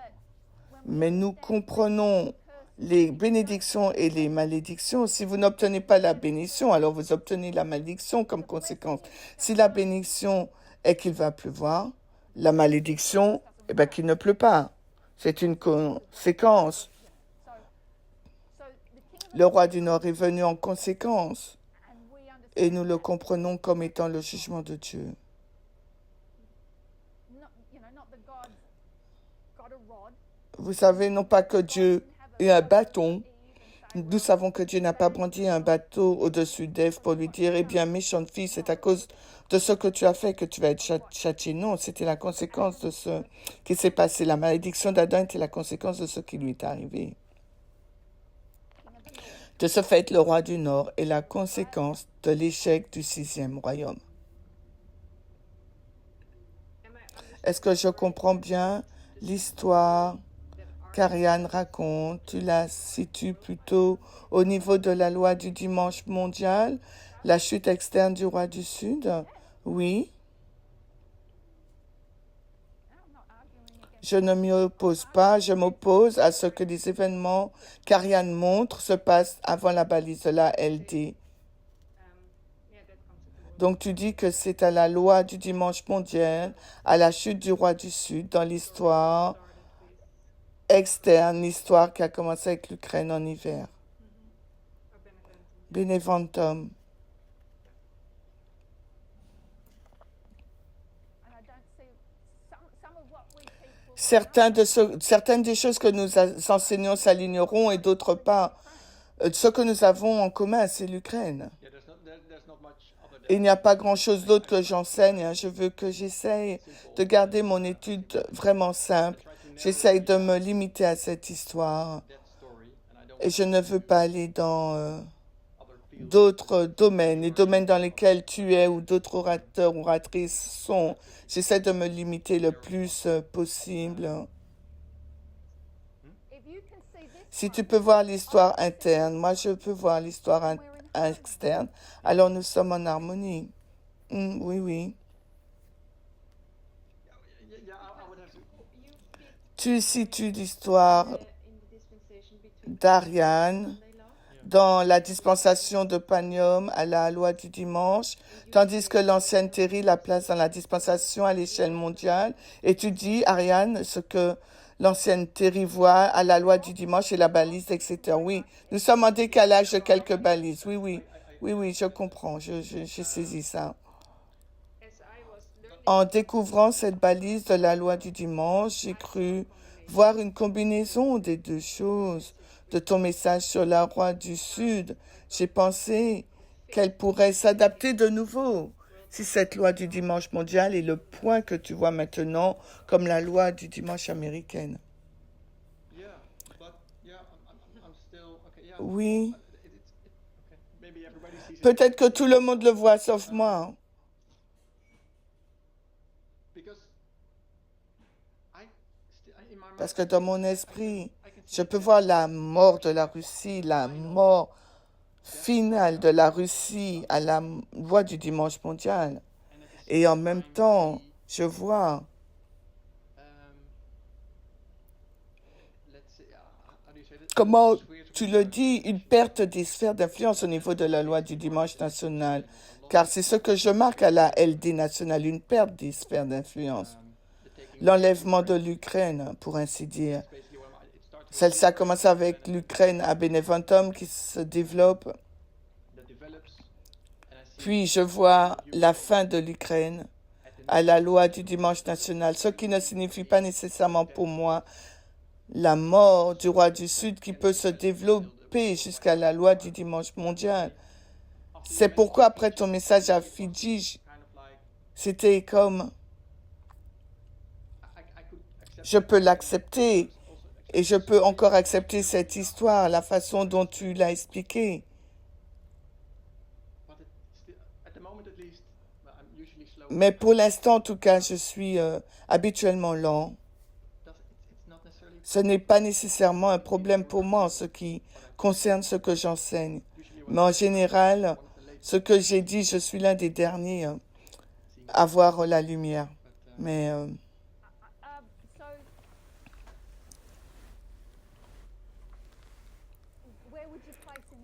S1: mais nous comprenons les bénédictions et les malédictions. Si vous n'obtenez pas la bénédiction, alors vous obtenez la malédiction comme conséquence. Si la bénédiction est qu'il va pleuvoir, la malédiction, qu'il ne pleut pas. C'est une conséquence. Le roi du Nord est venu en conséquence et nous le comprenons comme étant le jugement de Dieu. Vous savez, non pas que Dieu et un bâton. Nous savons que Dieu n'a pas brandi un bateau au-dessus d'Ève pour lui dire, eh bien, méchante fille, c'est à cause de ce que tu as fait que tu vas être châtiée. Non, c'était la conséquence de ce qui s'est passé. La malédiction d'Adam était la conséquence de ce qui lui est arrivé. De ce fait, le roi du Nord est la conséquence de l'échec du 6e royaume. Est-ce que je comprends bien l'histoire qu'Ariane raconte? Tu la situes plutôt au niveau de la loi du dimanche mondial, la chute externe du roi du Sud? Oui. Je ne m'y oppose pas, je m'oppose à ce que les événements qu'Ariane montre se passent avant la balise de la LD. Donc tu dis que c'est à la loi du dimanche mondial, à la chute du roi du Sud, dans l'histoire externe, l'histoire qui a commencé avec l'Ukraine en hiver. Beneventum. Certaines des choses que nous enseignons s'aligneront et d'autres pas. Ce que nous avons en commun, c'est l'Ukraine. Il n'y a pas grand-chose d'autre que j'enseigne. Je veux que j'essaye de garder mon étude vraiment simple. J'essaye de me limiter à cette histoire. Et je ne veux pas aller dans d'autres domaines, les domaines dans lesquels tu es ou d'autres orateurs ou oratrices sont. J'essaie de me limiter le plus possible. Si tu peux voir l'histoire interne, moi je peux voir l'histoire externe, alors nous sommes en harmonie. Oui, oui. Tu situes l'histoire d'Ariane dans la dispensation de Panium à la loi du dimanche, tandis que l'ancienne Thérie la place dans la dispensation à l'échelle mondiale. Et tu dis, Ariane, ce que l'ancienne Thérie voit à la loi du dimanche et la balise, etc. Oui, nous sommes en décalage de quelques balises. Oui, oui, oui, oui, je comprends, j'ai saisi ça. En découvrant cette balise de la loi du dimanche, j'ai cru voir une combinaison des deux choses. De ton message sur la roi du Sud, j'ai pensé qu'elle pourrait s'adapter de nouveau. Si cette loi du dimanche mondial est le point que tu vois maintenant comme la loi du dimanche américaine. Oui. Peut-être que tout le monde le voit sauf moi. Parce que dans mon esprit, je peux voir la mort de la Russie, la mort finale de la Russie à la loi du dimanche mondial. Et en même temps, je vois comment tu le dis, une perte des sphères d'influence au niveau de la loi du dimanche national. Car c'est ce que je marque à la LD nationale, une perte des sphères d'influence. L'enlèvement de l'Ukraine, pour ainsi dire. Celle-ci a commencé avec l'Ukraine à Beneventum qui se développe. Puis je vois la fin de l'Ukraine à la loi du dimanche national, ce qui ne signifie pas nécessairement pour moi la mort du roi du Sud qui peut se développer jusqu'à la loi du dimanche mondial. C'est pourquoi après ton message à Fidji, c'était comme je peux l'accepter et je peux encore accepter cette histoire, la façon dont tu l'as expliquée. Mais pour l'instant, en tout cas, je suis habituellement lent. Ce n'est pas nécessairement un problème pour moi en ce qui concerne ce que j'enseigne. Mais en général, ce que j'ai dit, je suis l'un des derniers à voir la lumière. Mais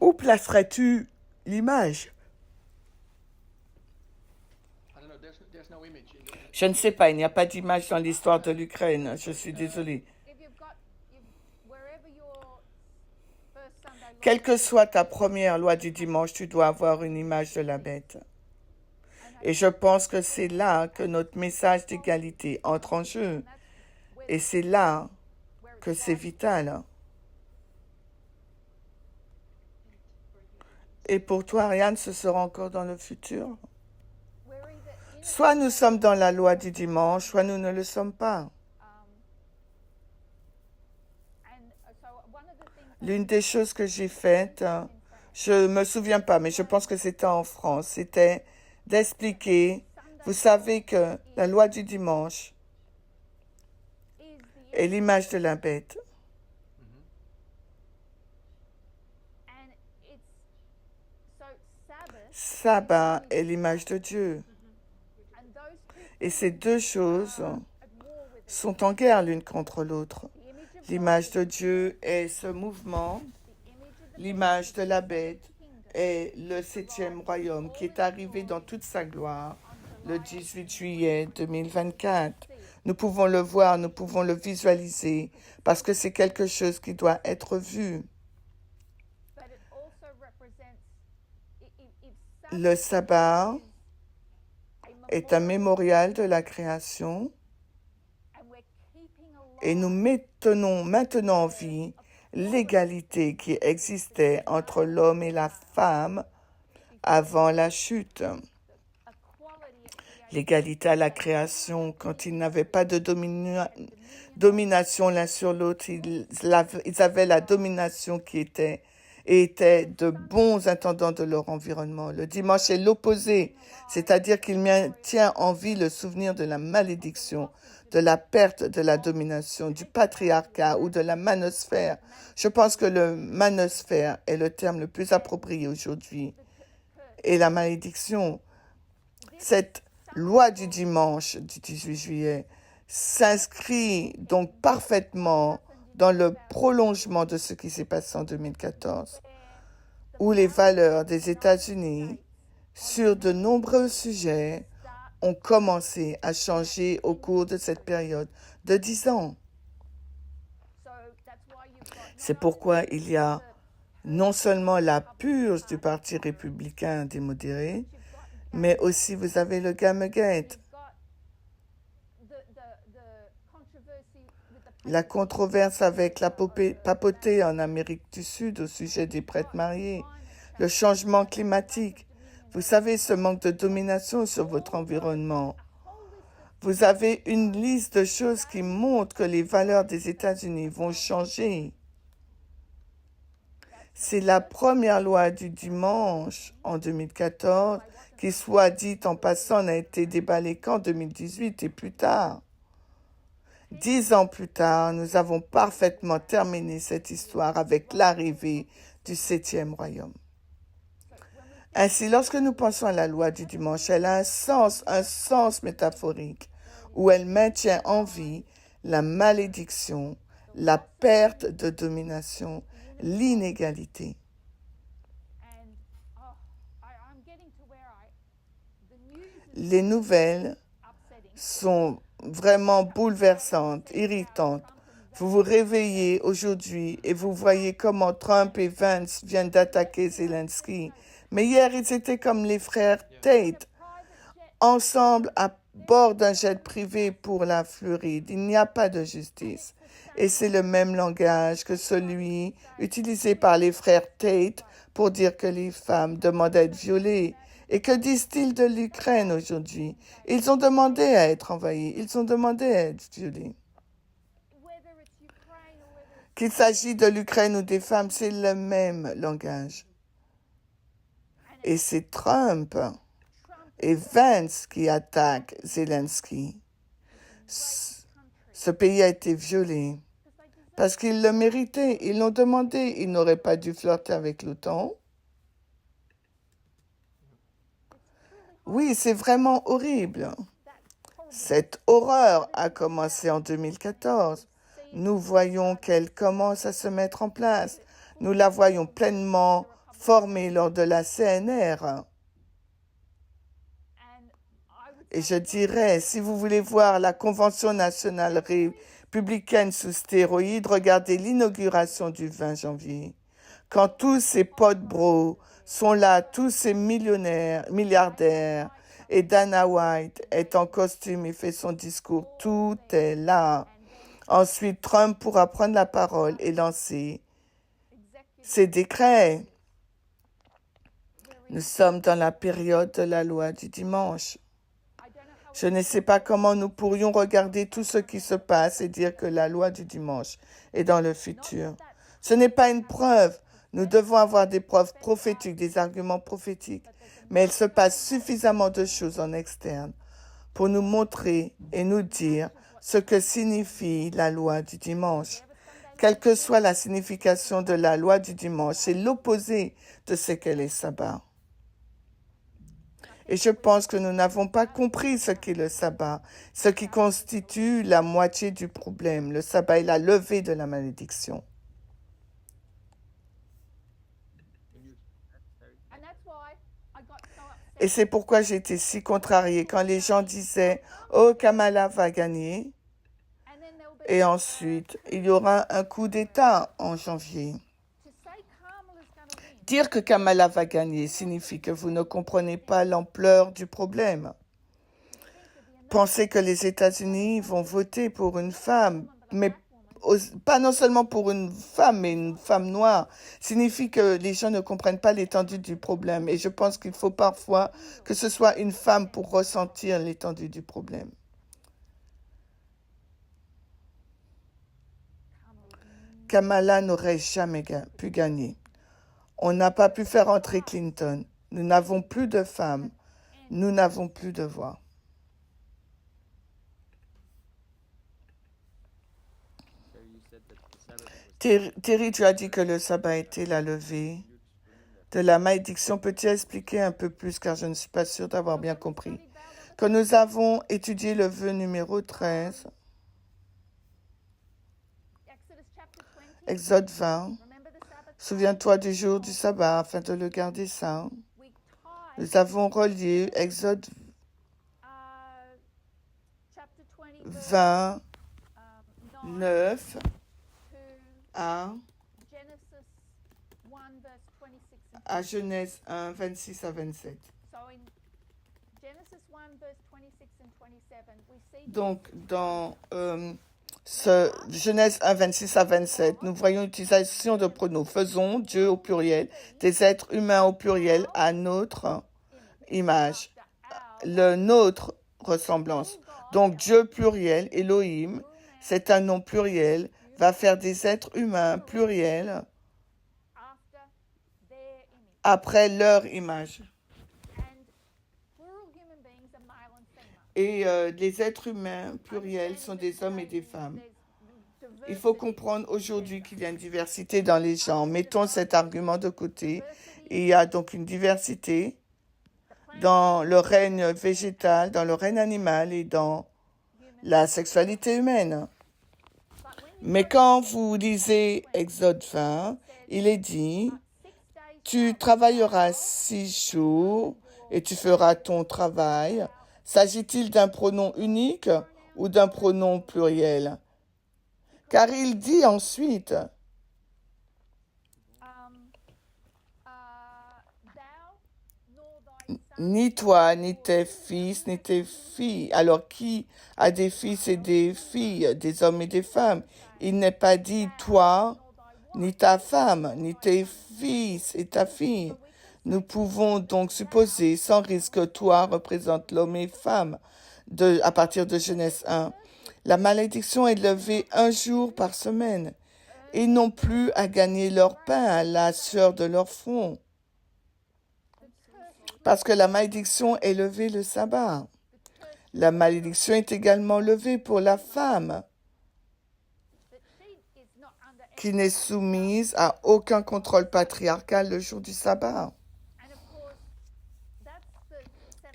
S1: où placerais-tu l'image? Je ne sais pas, il n'y a pas d'image dans l'histoire de l'Ukraine. Je suis désolée. Quelle que soit ta première loi du dimanche, tu dois avoir une image de la bête. Et je pense que c'est là que notre message d'égalité entre en jeu. Et c'est là que c'est vital. Et pour toi, Ariane, ce sera encore dans le futur. Soit nous sommes dans la loi du dimanche, soit nous ne le sommes pas. L'une des choses que j'ai faites, je me souviens pas, mais je pense que c'était en France, c'était d'expliquer, vous savez que la loi du dimanche est l'image de la bête. Sabbat est l'image de Dieu. Et ces deux choses sont en guerre l'une contre l'autre. L'image de Dieu est ce mouvement, l'image de la bête est le 7e royaume qui est arrivé dans toute sa gloire le 18 juillet 2024. Nous pouvons le voir, nous pouvons le visualiser parce que c'est quelque chose qui doit être vu. Le sabbat est un mémorial de la création et nous maintenons maintenant en vie l'égalité qui existait entre l'homme et la femme avant la chute. L'égalité à la création, quand ils n'avaient pas de domination l'un sur l'autre, ils avaient la domination qui était et étaient de bons intendants de leur environnement. Le dimanche est l'opposé, c'est-à-dire qu'il maintient en vie le souvenir de la malédiction, de la perte de la domination, du patriarcat ou de la manosphère. Je pense que le manosphère est le terme le plus approprié aujourd'hui. Et la malédiction, cette loi du dimanche du 18 juillet s'inscrit donc parfaitement dans le prolongement de ce qui s'est passé en 2014, où les valeurs des États-Unis sur de nombreux sujets ont commencé à changer au cours de cette période de 10 ans. C'est pourquoi il y a non seulement la purge du Parti républicain des modérés, mais aussi vous avez le Gamergate, la controverse avec la papauté en Amérique du Sud au sujet des prêtres mariés, le changement climatique. Vous savez, ce manque de domination sur votre environnement. Vous avez une liste de choses qui montrent que les valeurs des États-Unis vont changer. C'est la première loi du dimanche en 2014 qui, soit dit en passant, n'a été déballée qu'en 2018 et plus tard. 10 ans plus tard, nous avons parfaitement terminé cette histoire avec l'arrivée du 7e royaume. Ainsi, lorsque nous pensons à la loi du dimanche, elle a un sens métaphorique, où elle maintient en vie la malédiction, la perte de domination, l'inégalité. Les nouvelles sont vraiment bouleversantes, irritantes. Vous vous réveillez aujourd'hui et vous voyez comment Trump et Vance viennent d'attaquer Zelensky. Mais hier, ils étaient comme les frères Tate, ensemble à bord d'un jet privé pour la Floride. Il n'y a pas de justice. Et c'est le même langage que celui utilisé par les frères Tate pour dire que les femmes demandent à être violées. Et que disent-ils de l'Ukraine aujourd'hui? Ils ont demandé à être envahis, ils ont demandé à être violés. Qu'il s'agit de l'Ukraine ou des femmes, c'est le même langage. Et c'est Trump et Vance qui attaquent Zelensky. Ce pays a été violé parce qu'ils le méritaient, ils l'ont demandé, ils n'auraient pas dû flirter avec l'OTAN. Oui, c'est vraiment horrible. Cette horreur a commencé en 2014. Nous voyons qu'elle commence à se mettre en place. Nous la voyons pleinement formée lors de la CNR. Et je dirais, si vous voulez voir la Convention nationale républicaine sous stéroïdes, regardez l'inauguration du 20 janvier. Quand tous ces potes-bros sont là, tous ces millionnaires, milliardaires, et Dana White est en costume et fait son discours, tout est là. Ensuite, Trump pourra prendre la parole et lancer ses décrets. Nous sommes dans la période de la loi du dimanche. Je ne sais pas comment nous pourrions regarder tout ce qui se passe et dire que la loi du dimanche est dans le futur. Ce n'est pas une preuve. Nous devons avoir des preuves prophétiques, des arguments prophétiques. Mais il se passe suffisamment de choses en externe pour nous montrer et nous dire ce que signifie la loi du dimanche. Quelle que soit la signification de la loi du dimanche, c'est l'opposé de ce qu'est le sabbat. Et je pense que nous n'avons pas compris ce qu'est le sabbat, ce qui constitue la moitié du problème. Le sabbat est la levée de la malédiction. Et c'est pourquoi j'étais si contrariée quand les gens disaient « Oh, Kamala va gagner ». Et ensuite, il y aura un coup d'État en janvier. Dire que Kamala va gagner signifie que vous ne comprenez pas l'ampleur du problème. Pensez que les États-Unis vont voter pour une femme, mais pas non seulement pour une femme, mais une femme noire, signifie que les gens ne comprennent pas l'étendue du problème. Et je pense qu'il faut parfois que ce soit une femme pour ressentir l'étendue du problème. Kamala n'aurait jamais pu gagner. On n'a pas pu faire entrer Clinton. Nous n'avons plus de femmes. Nous n'avons plus de voix. Terry, tu as dit que le sabbat était la levée de la malédiction. Peux-tu expliquer un peu plus, car je ne suis pas sûre d'avoir bien compris. Quand nous avons étudié le vœu numéro 13, Exode 20, souviens-toi du jour du sabbat afin de le garder saint. Nous avons relié Exode 29 à Genèse 1, 26 à 27. Donc, dans Genèse 1, 26 à 27, nous voyons l'utilisation de pronoms. Faisons Dieu au pluriel, des êtres humains au pluriel à notre image, le nôtre ressemblance. Donc Dieu pluriel, Elohim, c'est un nom pluriel, va faire des êtres humains pluriels après leur image. Et les êtres humains pluriels sont des hommes et des femmes. Il faut comprendre aujourd'hui qu'il y a une diversité dans les genres. Mettons cet argument de côté. Il y a donc une diversité dans le règne végétal, dans le règne animal et dans la sexualité humaine. Mais quand vous lisez Exode 20, il est dit, tu travailleras 6 jours et tu feras ton travail. S'agit-il d'un pronom unique ou d'un pronom pluriel? Car il dit ensuite, ni toi, ni tes fils, ni tes filles. Alors qui a des fils et des filles, des hommes et des femmes? Il n'est pas dit toi, ni ta femme, ni tes fils et ta fille. Nous pouvons donc supposer sans risque que toi représente l'homme et femme à partir de Genèse 1. La malédiction est levée 1 jour par semaine. Ils n'ont plus à gagner leur pain à la sueur de leur front. Parce que la malédiction est levée le sabbat. La malédiction est également levée pour la femme qui n'est soumise à aucun contrôle patriarcal le jour du sabbat.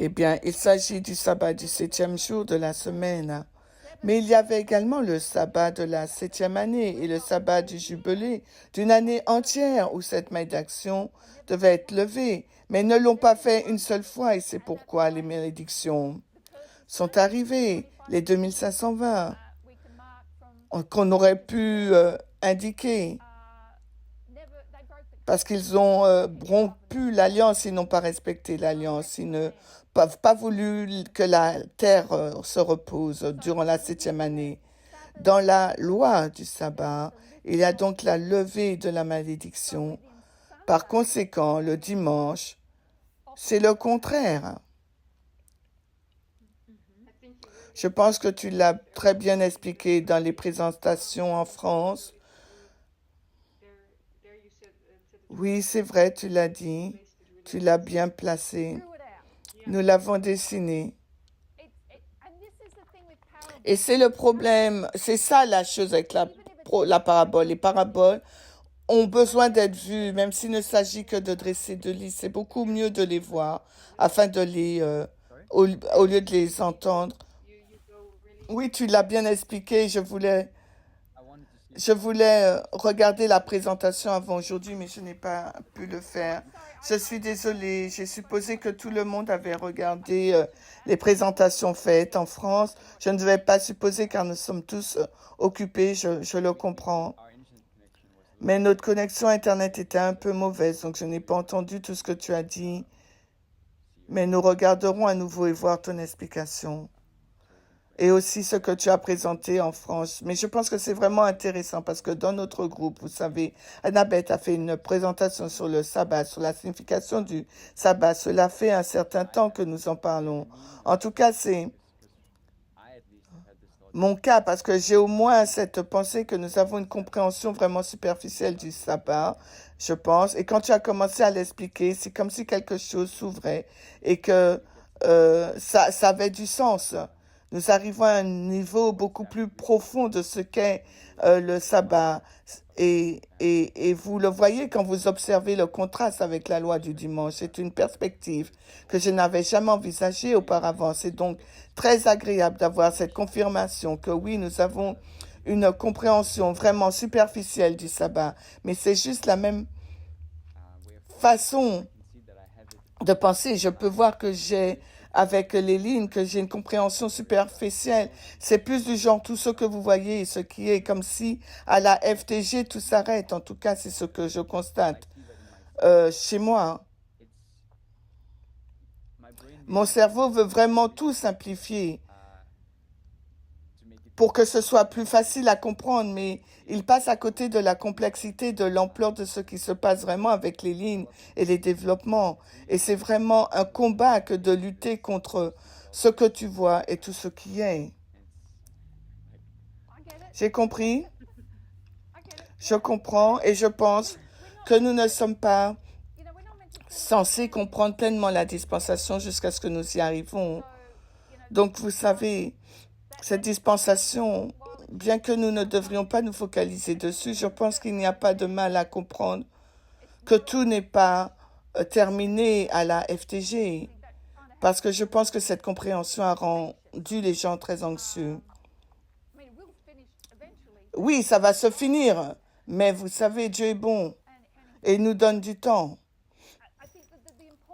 S1: Eh bien, il s'agit du sabbat du 7e jour de la semaine. Mais il y avait également le sabbat de la 7e année et le sabbat du jubilé d'une année entière où cette malédiction devait être levée. Mais ils ne l'ont pas fait une seule fois et c'est pourquoi les malédictions sont arrivées, les 2520, qu'on aurait pu indiquer. Parce qu'ils ont rompu l'alliance, ils n'ont pas respecté l'alliance, ils ne peuvent pas voulu que la terre se repose durant la 7e année. Dans la loi du sabbat, il y a donc la levée de la malédiction. Par conséquent, le dimanche C'est le contraire. Je pense que tu l'as très bien expliqué dans les présentations en France. Oui, c'est vrai, tu l'as dit. Tu l'as bien placé. Nous l'avons dessiné. Et c'est le problème, c'est ça la chose avec la parabole. Les paraboles ont besoin d'être vues, même s'il ne s'agit que de dresser de lits. C'est beaucoup mieux de les voir afin de au lieu de les entendre. Oui, tu l'as bien expliqué. Je voulais regarder la présentation avant aujourd'hui, mais je n'ai pas pu le faire. Je suis désolée. J'ai supposé que tout le monde avait regardé les présentations faites en France. Je ne devais pas supposer car nous sommes tous occupés. Je le comprends. Mais notre connexion Internet était un peu mauvaise, donc je n'ai pas entendu tout ce que tu as dit. Mais nous regarderons à nouveau et voir ton explication. Et aussi ce que tu as présenté en France. Mais je pense que c'est vraiment intéressant parce que dans notre groupe, vous savez, Annabeth a fait une présentation sur le sabbat, sur la signification du sabbat. Cela fait un certain temps que nous en parlons. En tout cas, c'est mon cas parce que j'ai au moins cette pensée que nous avons une compréhension vraiment superficielle du sabbat, je pense. Et quand tu as commencé à l'expliquer, c'est comme si quelque chose s'ouvrait et que ça avait du sens. Nous arrivons à un niveau beaucoup plus profond de ce qu'est le sabbat. Et vous le voyez quand vous observez le contraste avec la loi du dimanche. C'est une perspective que je n'avais jamais envisagée auparavant. C'est donc très agréable d'avoir cette confirmation que oui, nous avons une compréhension vraiment superficielle du sabbat. Mais c'est juste la même façon de penser. Je peux voir que avec les lignes, que j'ai une compréhension superficielle. C'est plus du genre tout ce que vous voyez, ce qui est comme si à la FTG tout s'arrête. En tout cas, c'est ce que je constate chez moi. Mon cerveau veut vraiment tout simplifier pour que ce soit plus facile à comprendre, mais il passe à côté de la complexité, de l'ampleur de ce qui se passe vraiment avec les lignes et les développements. Et c'est vraiment un combat que de lutter contre ce que tu vois et tout ce qui est. J'ai compris, je comprends et je pense que nous ne sommes pas censés comprendre pleinement la dispensation jusqu'à ce que nous y arrivons. Donc, vous savez, cette dispensation, bien que nous ne devrions pas nous focaliser dessus, je pense qu'il n'y a pas de mal à comprendre que tout n'est pas terminé à la FTG, parce que je pense que cette compréhension a rendu les gens très anxieux. Oui, ça va se finir, mais vous savez, Dieu est bon et il nous donne du temps.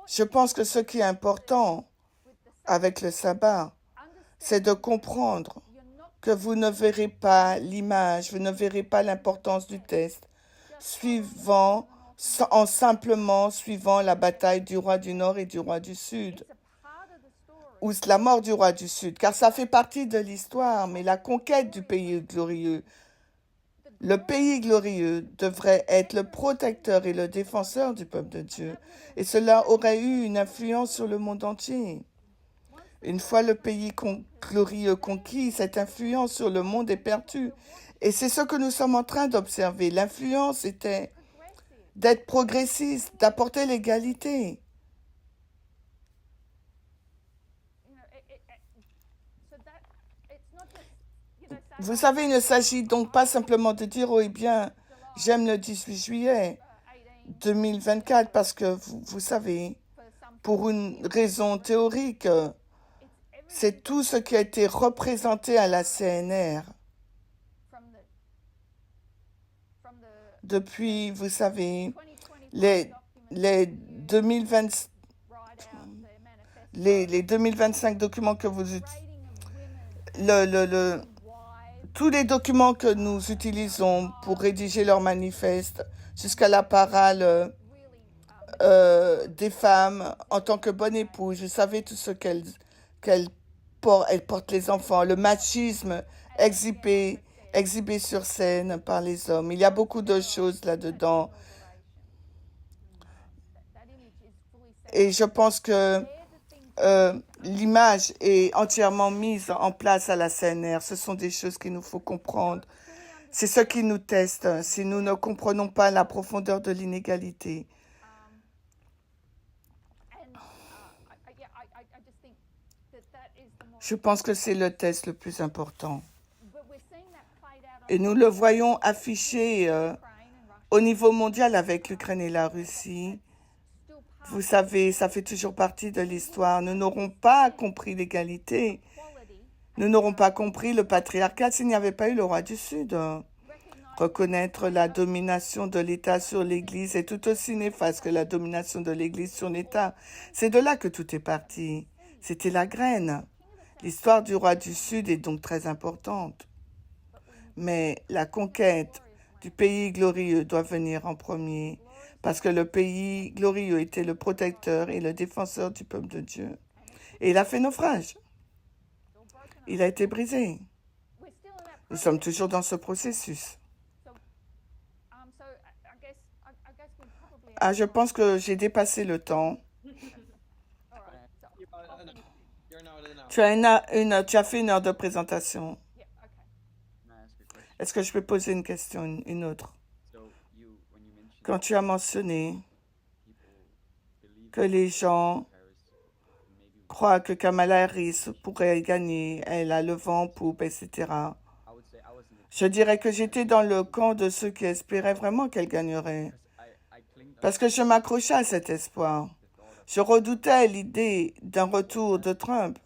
S1: Je pense que ce qui est important avec le sabbat, c'est de comprendre que vous ne verrez pas l'image, vous ne verrez pas l'importance du test, simplement suivant la bataille du roi du Nord et du roi du Sud, ou la mort du roi du Sud, car ça fait partie de l'histoire, mais la conquête du pays glorieux, le pays glorieux devrait être le protecteur et le défenseur du peuple de Dieu, et cela aurait eu une influence sur le monde entier. Une fois le pays glorieux conquis, cette influence sur le monde est perdue. Et c'est ce que nous sommes en train d'observer. L'influence était d'être progressiste, d'apporter l'égalité. Vous savez, il ne s'agit donc pas simplement de dire, oh, eh bien, j'aime le 18 juillet 2024 parce que, vous savez, pour une raison théorique, c'est tout ce qui a été représenté à la CNR. Depuis, vous savez, les 2020, les 2025 documents que vous tous les documents que nous utilisons pour rédiger leur manifeste, jusqu'à la parole des femmes en tant que bonne épouse, vous savez tout ce qu'elle porte, elle porte les enfants, le machisme exhibé sur scène par les hommes. Il y a beaucoup de choses là-dedans. Et je pense que l'image est entièrement mise en place à la CNR. Ce sont des choses qu'il nous faut comprendre. C'est ce qui nous teste si nous ne comprenons pas la profondeur de l'inégalité. Je pense que c'est le test le plus important. Et nous le voyons affiché au niveau mondial avec l'Ukraine et la Russie. Vous savez, ça fait toujours partie de l'histoire. Nous n'aurons pas compris l'égalité. Nous n'aurons pas compris le patriarcat s'il n'y avait pas eu le roi du Sud. Reconnaître la domination de l'État sur l'Église est tout aussi néfaste que la domination de l'Église sur l'État. C'est de là que tout est parti. C'était la graine. L'histoire du roi du Sud est donc très importante. Mais la conquête du pays glorieux doit venir en premier, parce que le pays glorieux était le protecteur et le défenseur du peuple de Dieu. Et il a fait naufrage. Il a été brisé. Nous sommes toujours dans ce processus. Ah, je pense que j'ai dépassé le temps. Tu as fait une heure de présentation. Est-ce que je peux poser une question, une autre? Quand tu as mentionné que les gens croient que Kamala Harris pourrait gagner, elle a le vent en poupe, etc. Je dirais que j'étais dans le camp de ceux qui espéraient vraiment qu'elle gagnerait. Parce que je m'accrochais à cet espoir. Je redoutais l'idée d'un retour de Trump.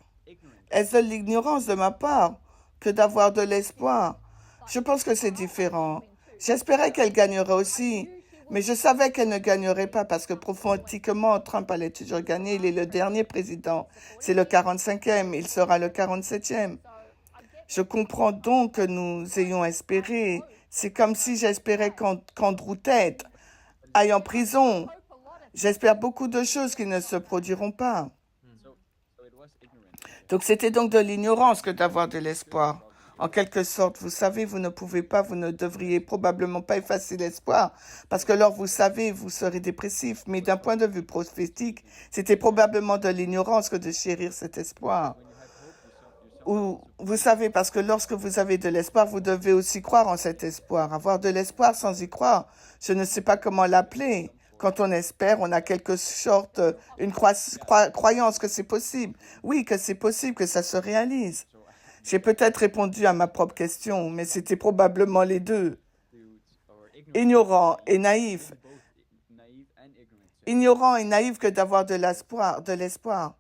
S1: Est-ce de l'ignorance de ma part que d'avoir de l'espoir? Je pense que c'est différent. J'espérais qu'elle gagnerait aussi, mais je savais qu'elle ne gagnerait pas parce que profondément, Trump allait toujours gagner. Il est le dernier président. C'est le 45e. Il sera le 47e. Je comprends donc que nous ayons espéré. C'est comme si j'espérais qu'Andrew Tate aille en prison. J'espère beaucoup de choses qui ne se produiront pas. Donc c'était donc de l'ignorance que d'avoir de l'espoir. En quelque sorte, vous savez, vous ne pouvez pas, vous ne devriez probablement pas effacer l'espoir, parce que alors vous savez, vous serez dépressif. Mais d'un point de vue prophétique, c'était probablement de l'ignorance que de chérir cet espoir. Ou, vous savez, parce que lorsque vous avez de l'espoir, vous devez aussi croire en cet espoir. Avoir de l'espoir sans y croire, je ne sais pas comment l'appeler. Quand on espère, on a quelque sorte, une croyance que c'est possible. Oui, que c'est possible, que ça se réalise. J'ai peut-être répondu à ma propre question, mais c'était probablement les deux. Ignorant et naïf. Ignorant et naïf que d'avoir de l'espoir.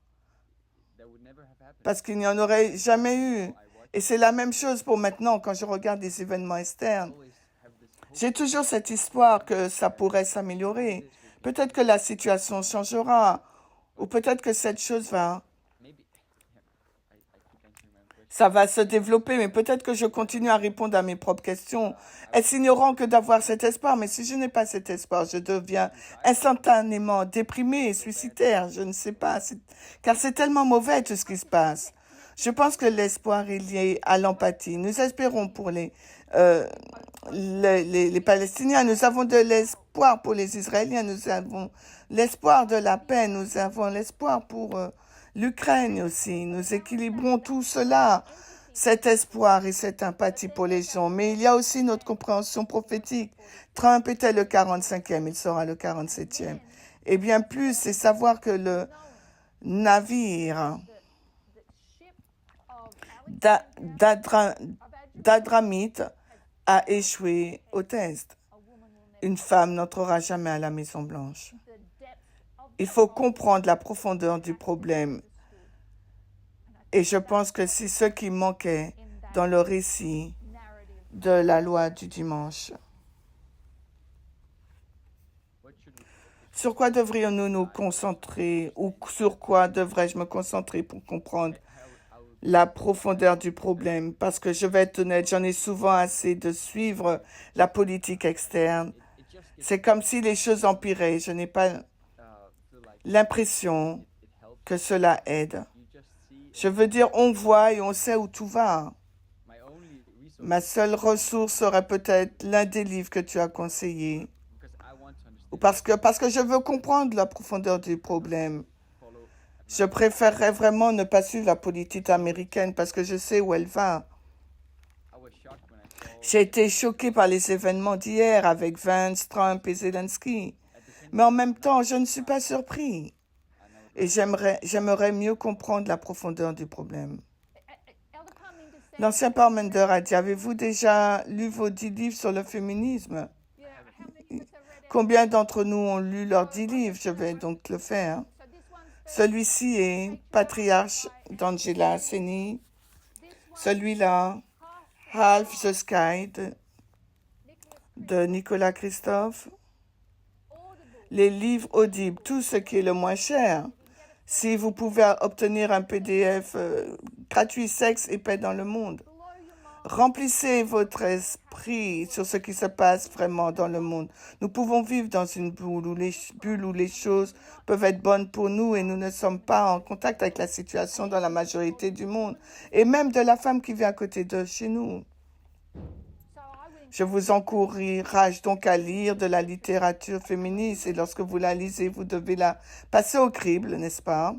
S1: Parce qu'il n'y en aurait jamais eu. Et c'est la même chose pour maintenant quand je regarde les événements externes. J'ai toujours cette espoir que ça pourrait s'améliorer. Peut-être que la situation changera. Ou peut-être que cette chose ça va se développer, mais peut-être que je continue à répondre à mes propres questions. Est-ce ignorant que d'avoir cet espoir? Mais si je n'ai pas cet espoir, je deviens instantanément déprimé et suicidaire. Je ne sais pas, car c'est tellement mauvais tout ce qui se passe. Je pense que l'espoir est lié à l'empathie. Nous espérons pour les Palestiniens, nous avons de l'espoir pour les Israéliens, nous avons l'espoir de la paix, nous avons l'espoir pour l'Ukraine aussi. Nous équilibrons tout cela, cet espoir et cette empathie pour les gens. Mais il y a aussi notre compréhension prophétique. Trump était le 45e, il sera le 47e. Et bien plus, c'est savoir que le navire d'Adramite a échoué au test. Une femme n'entrera jamais à la Maison Blanche. Il faut comprendre la profondeur du problème. Et je pense que c'est ce qui manquait dans le récit de la loi du dimanche. Sur quoi devrions-nous nous concentrer ou sur quoi devrais-je me concentrer pour comprendre la profondeur du problème? Parce que je vais être honnête, j'en ai souvent assez de suivre la politique externe. C'est comme si les choses empiraient. Je n'ai pas l'impression que cela aide. Je veux dire, on voit et on sait où tout va. Ma seule ressource serait peut-être l'un des livres que tu as conseillé. ou parce que je veux comprendre la profondeur du problème. Je préférerais vraiment ne pas suivre la politique américaine parce que je sais où elle va. J'ai été choqué par les événements d'hier avec Vance, Trump et Zelensky. Mais en même temps, je ne suis pas surpris. Et j'aimerais mieux comprendre la profondeur du problème. L'ancien Parmenter a dit, avez-vous déjà lu vos 10 livres sur le féminisme? Combien d'entre nous ont lu leurs 10 livres? Je vais donc le faire. Celui-ci est Patriarche d'Angela Seni. Celui-là, Half the Sky de Nicolas Christophe. Les livres audibles, tout ce qui est le moins cher. Si vous pouvez obtenir un PDF gratuit, sexe et paix dans le monde. Remplissez votre esprit sur ce qui se passe vraiment dans le monde. Nous pouvons vivre dans une bulle où les choses peuvent être bonnes pour nous et nous ne sommes pas en contact avec la situation dans la majorité du monde. Et même de la femme qui vient à côté de chez nous. Je vous encourage donc à lire de la littérature féministe et lorsque vous la lisez, vous devez la passer au crible, n'est-ce pas?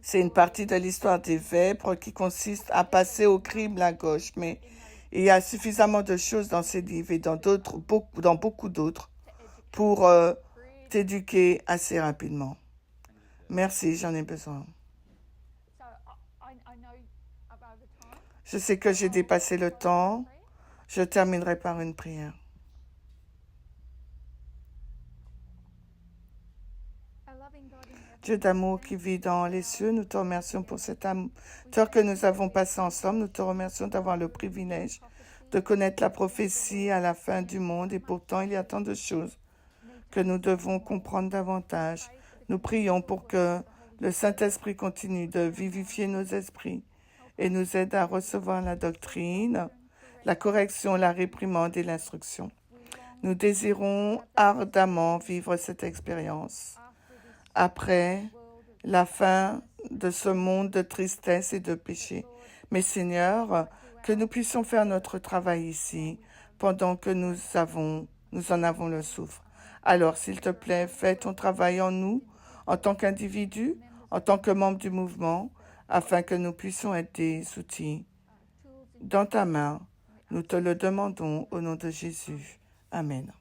S1: C'est une partie de l'histoire des vêpres qui consiste à passer au crible à gauche, mais il y a suffisamment de choses dans ces livres et dans beaucoup d'autres pour t'éduquer assez rapidement. Merci, j'en ai besoin. Je sais que j'ai dépassé le temps. Je terminerai par une prière. Dieu d'amour qui vit dans les cieux, nous te remercions pour cet amour que nous avons passé ensemble. Nous te remercions d'avoir le privilège de connaître la prophétie à la fin du monde et pourtant il y a tant de choses que nous devons comprendre davantage. Nous prions pour que le Saint-Esprit continue de vivifier nos esprits et nous aide à recevoir la doctrine, la correction, la réprimande et l'instruction. Nous désirons ardemment vivre cette expérience après la fin de ce monde de tristesse et de péché. Mais Seigneur, que nous puissions faire notre travail ici pendant que nous en avons le souffle. Alors, s'il te plaît, fais ton travail en nous, en tant qu'individu, en tant que membre du mouvement, afin que nous puissions être des outils dans ta main. Nous te le demandons au nom de Jésus. Amen.